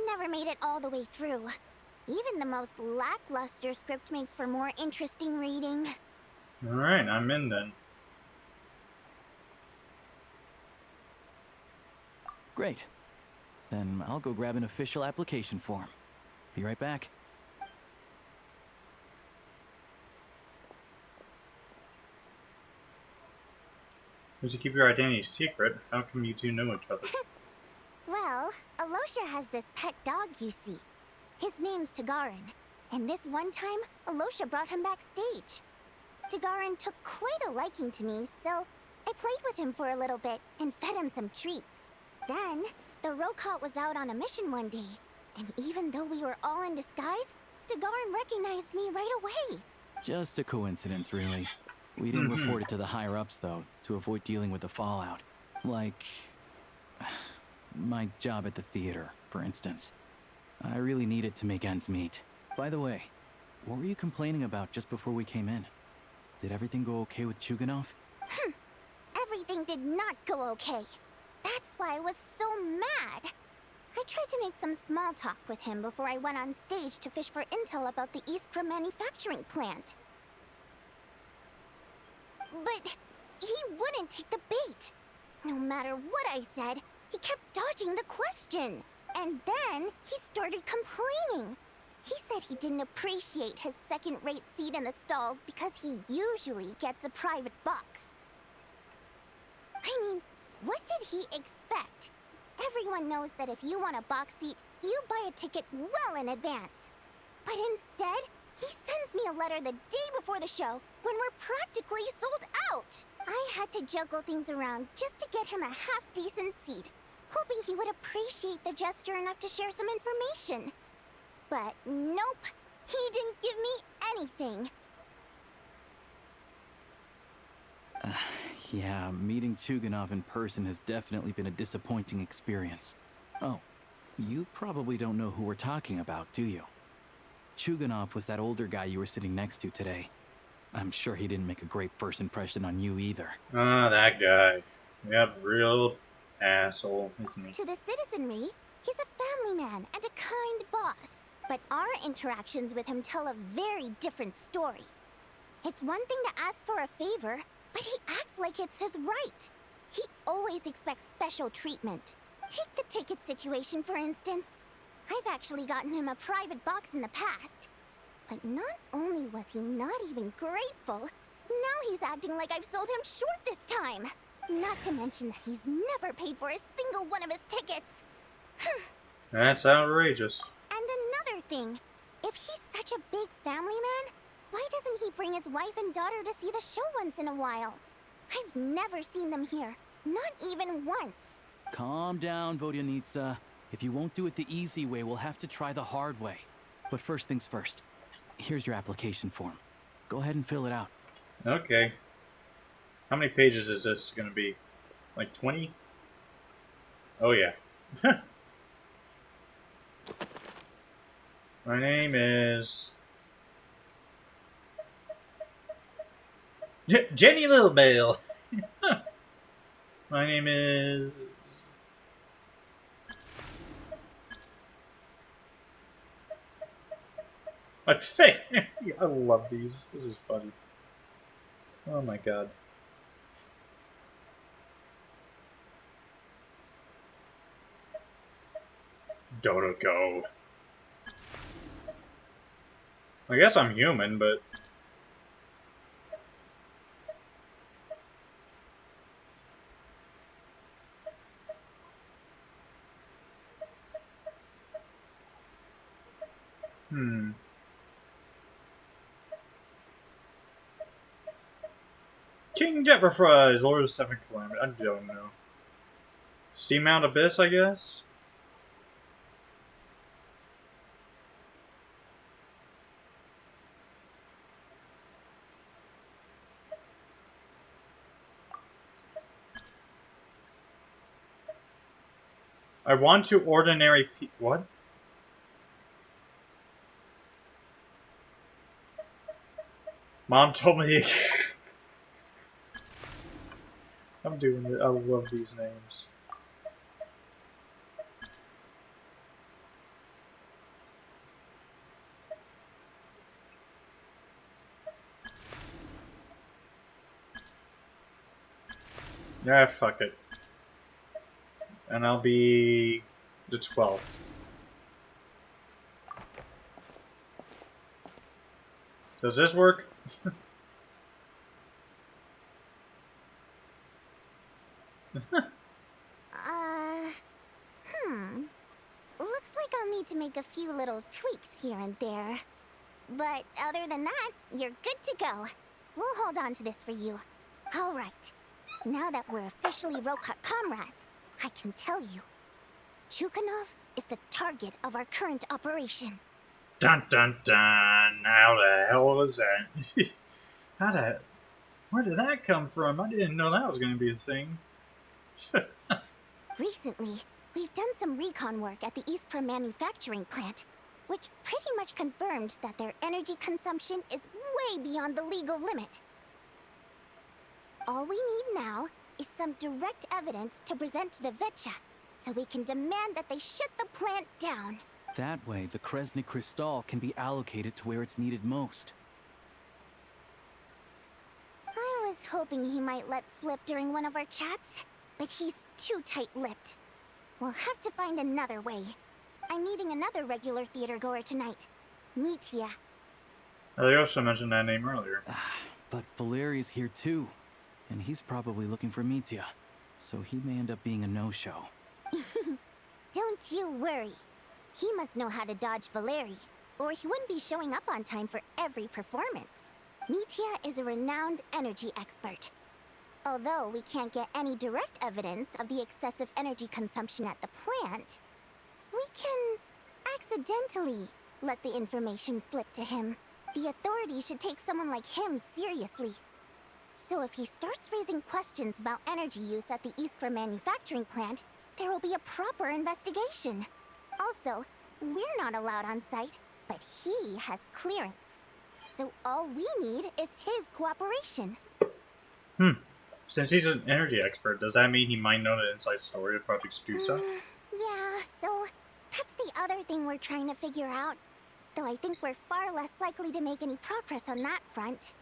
Never made it all the way through. Even the most lackluster script makes for more interesting reading. Alright, I'm in then. Great. Then I'll go grab an official application form. Be right back. To keep your identity secret, how come you two know each other? Well, Alosha has this pet dog, you see. His name's Tagarin, and this one time, Alosha brought him backstage. Tagarin took quite a liking to me, so I played with him for a little bit and fed him some treats. Then, the Rokot was out on a mission one day, and even though we were all in disguise, Tagarin recognized me right away. Just a coincidence, really. We didn't report it to the higher-ups, though, to avoid dealing with the fallout. Like, my job at the theater, for instance. I really needed to make ends meet. By the way, what were you complaining about just before we came in? Did everything go okay with Chuganov? Everything did not go okay. That's why I was so mad. I tried to make some small talk with him before I went on stage to fish for intel about the Iskra manufacturing plant. But he wouldn't take the bait. No matter what I said, he kept dodging the question. And then he started complaining. He said he didn't appreciate his second-rate seat in the stalls because he usually gets a private box. I mean, what did he expect? Everyone knows that if you want a box seat, you buy a ticket well in advance. But instead, he sends me a letter the day before the show when we're practically sold out. I had to juggle things around just to get him a half-decent seat, hoping he would appreciate the gesture enough to share some information. But nope, he didn't give me anything. Yeah, meeting Chuganov in person has definitely been a disappointing experience. Oh, you probably don't know who we're talking about, do you? Chuganov was that older guy you were sitting next to today. I'm sure he didn't make a great first impression on you either. Ah, that guy. Yep, real asshole, isn't he? To the citizenry, he's a family man and a kind boss. But our interactions with him tell a very different story. It's one thing to ask for a favor, but he acts like it's his right. He always expects special treatment. Take the ticket situation, for instance. I've actually gotten him a private box in the past. But not only was he not even grateful, now he's acting like I've sold him short this time. Not to mention that he's never paid for a single one of his tickets. That's outrageous. And another thing, if he's such a big family man, why doesn't he bring his wife and daughter to see the show once in a while? I've never seen them here, not even once. Calm down, Vodyanitsa. If you won't do it the easy way, we'll have to try the hard way. But first things first. Here's your application form. Go ahead and fill it out. Okay. How many pages is this going to be? Like 20? Oh, yeah. My name is... Jenny Littlebell. My name is... My face! I love these. This is funny. Oh my god. Dodoko. I guess I'm human, but... King Jepperfries, Lord of Seven Calamity. I don't know. Seamount Abyss, I guess? I want to ordinary what? Mom told me I'm doing it. I love these names. Yeah, fuck it. And I'll be the 12th. Does this work? Looks like I'll need to make a few little tweaks here and there. But other than that, you're good to go. We'll hold on to this for you. All right. Now that we're officially Rokart comrades, I can tell you, Chukhanov is the target of our current operation. Dun dun dun! How the hell was that? Where did that come from? I didn't know that was going to be a thing. Recently, we've done some recon work at the Iskra manufacturing plant, which pretty much confirmed that their energy consumption is way beyond the legal limit. All we need now is some direct evidence to present to the Vetcha, so we can demand that they shut the plant down. That way, the Kresny Crystal can be allocated to where it's needed most. I was hoping he might let slip during one of our chats, but he's too tight-lipped. We'll have to find another way. I'm meeting another regular theater goer tonight, Mitya. They also mentioned that name earlier. But Valeri's here too, and he's probably looking for Mitya, so he may end up being a no-show. Don't you worry. He must know how to dodge Valeri, or he wouldn't be showing up on time for every performance. Mitya is a renowned energy expert. Although we can't get any direct evidence of the excessive energy consumption at the plant, we can accidentally let the information slip to him. The authorities should take someone like him seriously. So if he starts raising questions about energy use at the Iskra manufacturing plant, there will be a proper investigation. Also, we're not allowed on site, but he has clearance. So all we need is his cooperation. Since he's an energy expert, does that mean he might know the inside story of Project Stusa? Yeah, so that's the other thing we're trying to figure out. Though I think we're far less likely to make any progress on that front.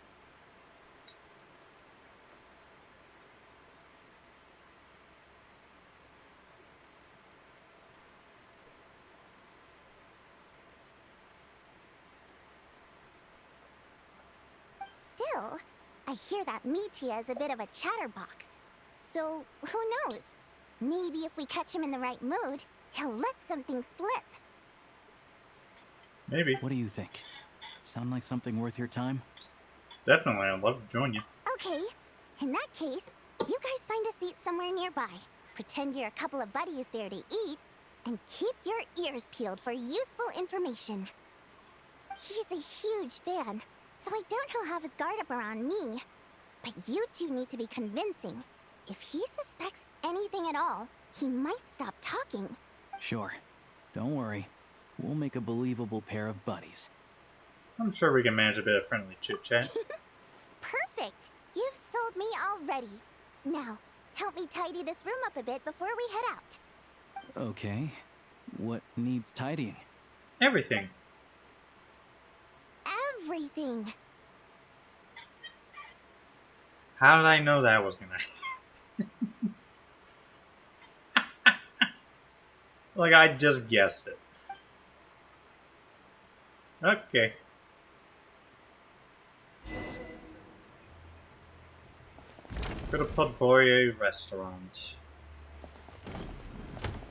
Still, I hear that Mitya is a bit of a chatterbox. So, who knows? Maybe if we catch him in the right mood, he'll let something slip. Maybe. What do you think? Sound like something worth your time? Definitely, I'd love to join you. Okay, in that case, you guys find a seat somewhere nearby. Pretend you're a couple of buddies there to eat, and keep your ears peeled for useful information. He's a huge fan, so I doubt he'll have his guard up around me. But you two need to be convincing. If he suspects anything at all, he might stop talking. Sure. Don't worry. We'll make a believable pair of buddies. I'm sure we can manage a bit of friendly chit-chat. Perfect! You've sold me already. Now, help me tidy this room up a bit before we head out. Okay. What needs tidying? Everything. Everything. How did I know that was gonna... Like, I just guessed it. Okay. Go to Podvoye restaurant.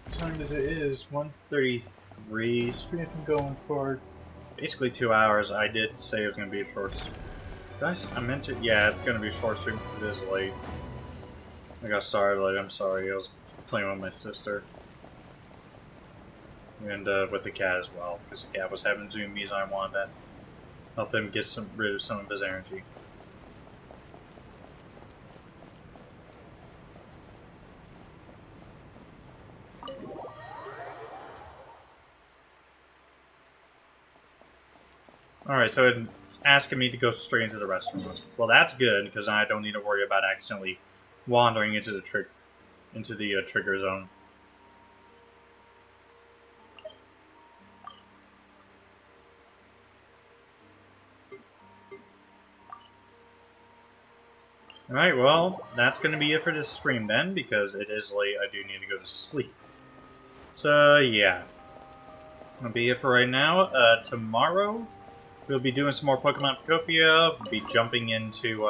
What time is it? It is 1:33. Stream going for basically 2 hours. I did say it was going to be a short... Guys, I meant it. Yeah, it's going to be a short stream because it is late. I got started late. I'm sorry. I was playing with my sister. And with the cat as well, because the cat was having zoomies and I wanted to help him get rid of some of his energy. Alright, so it's asking me to go straight into the restaurant. Well, that's good, because I don't need to worry about accidentally wandering into the trigger zone. Alright, well, that's going to be it for this stream then, because it is late. I do need to go to sleep. So, yeah. That'll be it for right now. Tomorrow, we'll be doing some more Pokemon Pocopia. We'll be jumping into,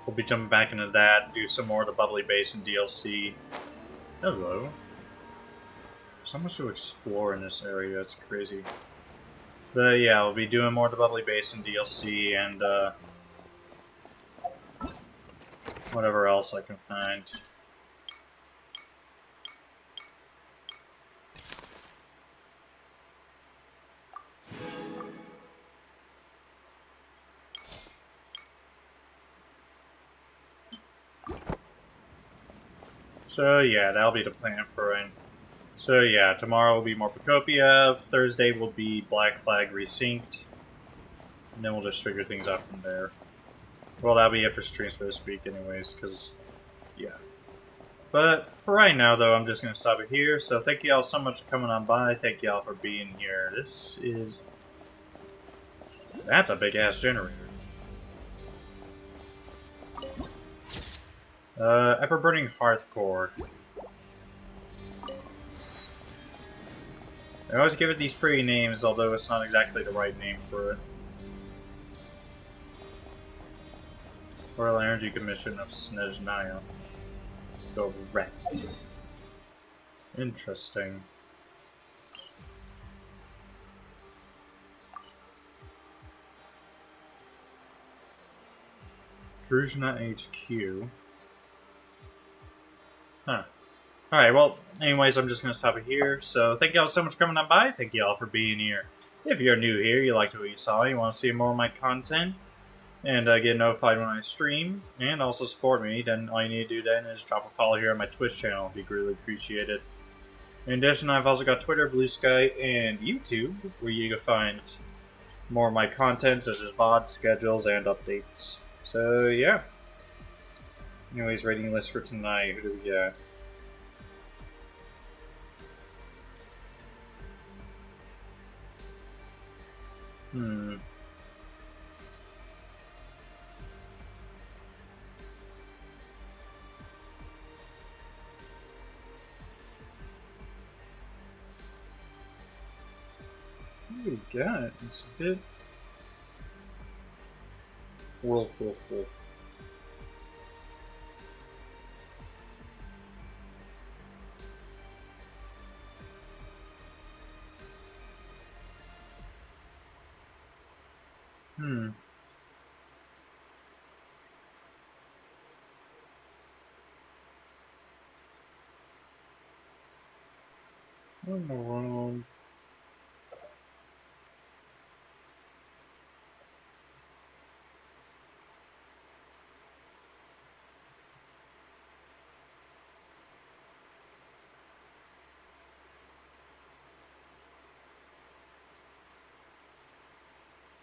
we'll be jumping back into that, do some more of the Bubbly Basin DLC. Hello. So much to explore in this area, it's crazy. But yeah, we'll be doing more of the Bubbly Basin DLC, and, whatever else I can find. So yeah, that'll be the plan for right. So yeah, tomorrow will be more Pocopia, Thursday will be Black Flag Resynced, and then we'll just figure things out from there. Well, that'll be it for streams for this week anyways, because, yeah. But for right now, though, I'm just going to stop it here. So thank you all so much for coming on by. Thank you all for being here. This is... That's a big-ass generator. Ever-burning Hearth Core. I always give it these pretty names, although it's not exactly the right name for it. Royal Energy Commission of Snezhnaya. The wreck. Interesting. Druzhna HQ. Huh. Alright, well, anyways, I'm just going to stop it here. So, thank you all so much for coming on by. Thank you all for being here. If you're new here, you liked what you saw, you want to see more of my content, and get notified when I stream, and also support me, then all you need to do then is drop a follow here on my Twitch channel. It'd be greatly appreciated. In addition, I've also got Twitter, Blue Sky, and YouTube, where you can find more of my content, such as VODs, schedules, and updates. So, yeah. Anyways, rating list for tonight. Who do we got? What do we got? It's a bit... Wolf, wolf, wolf. Hmm. What in the world?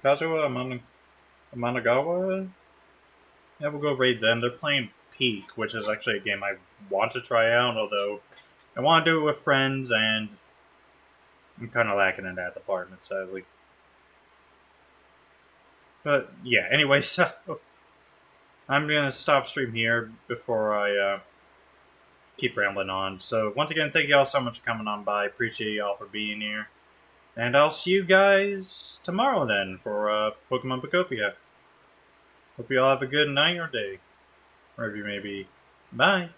Kazuha Amanagawa? Yeah, we'll go raid them. They're playing Peak, which is actually a game I want to try out, although I want to do it with friends, and I'm kind of lacking in that department, sadly. But yeah, anyway, so I'm gonna stop stream here before I keep rambling on. So once again, thank you all so much for coming on by. Appreciate you all for being here, and I'll see you guys tomorrow then for Pokemon Pocopia. Hope you all have a good night or day, wherever you may be. Bye.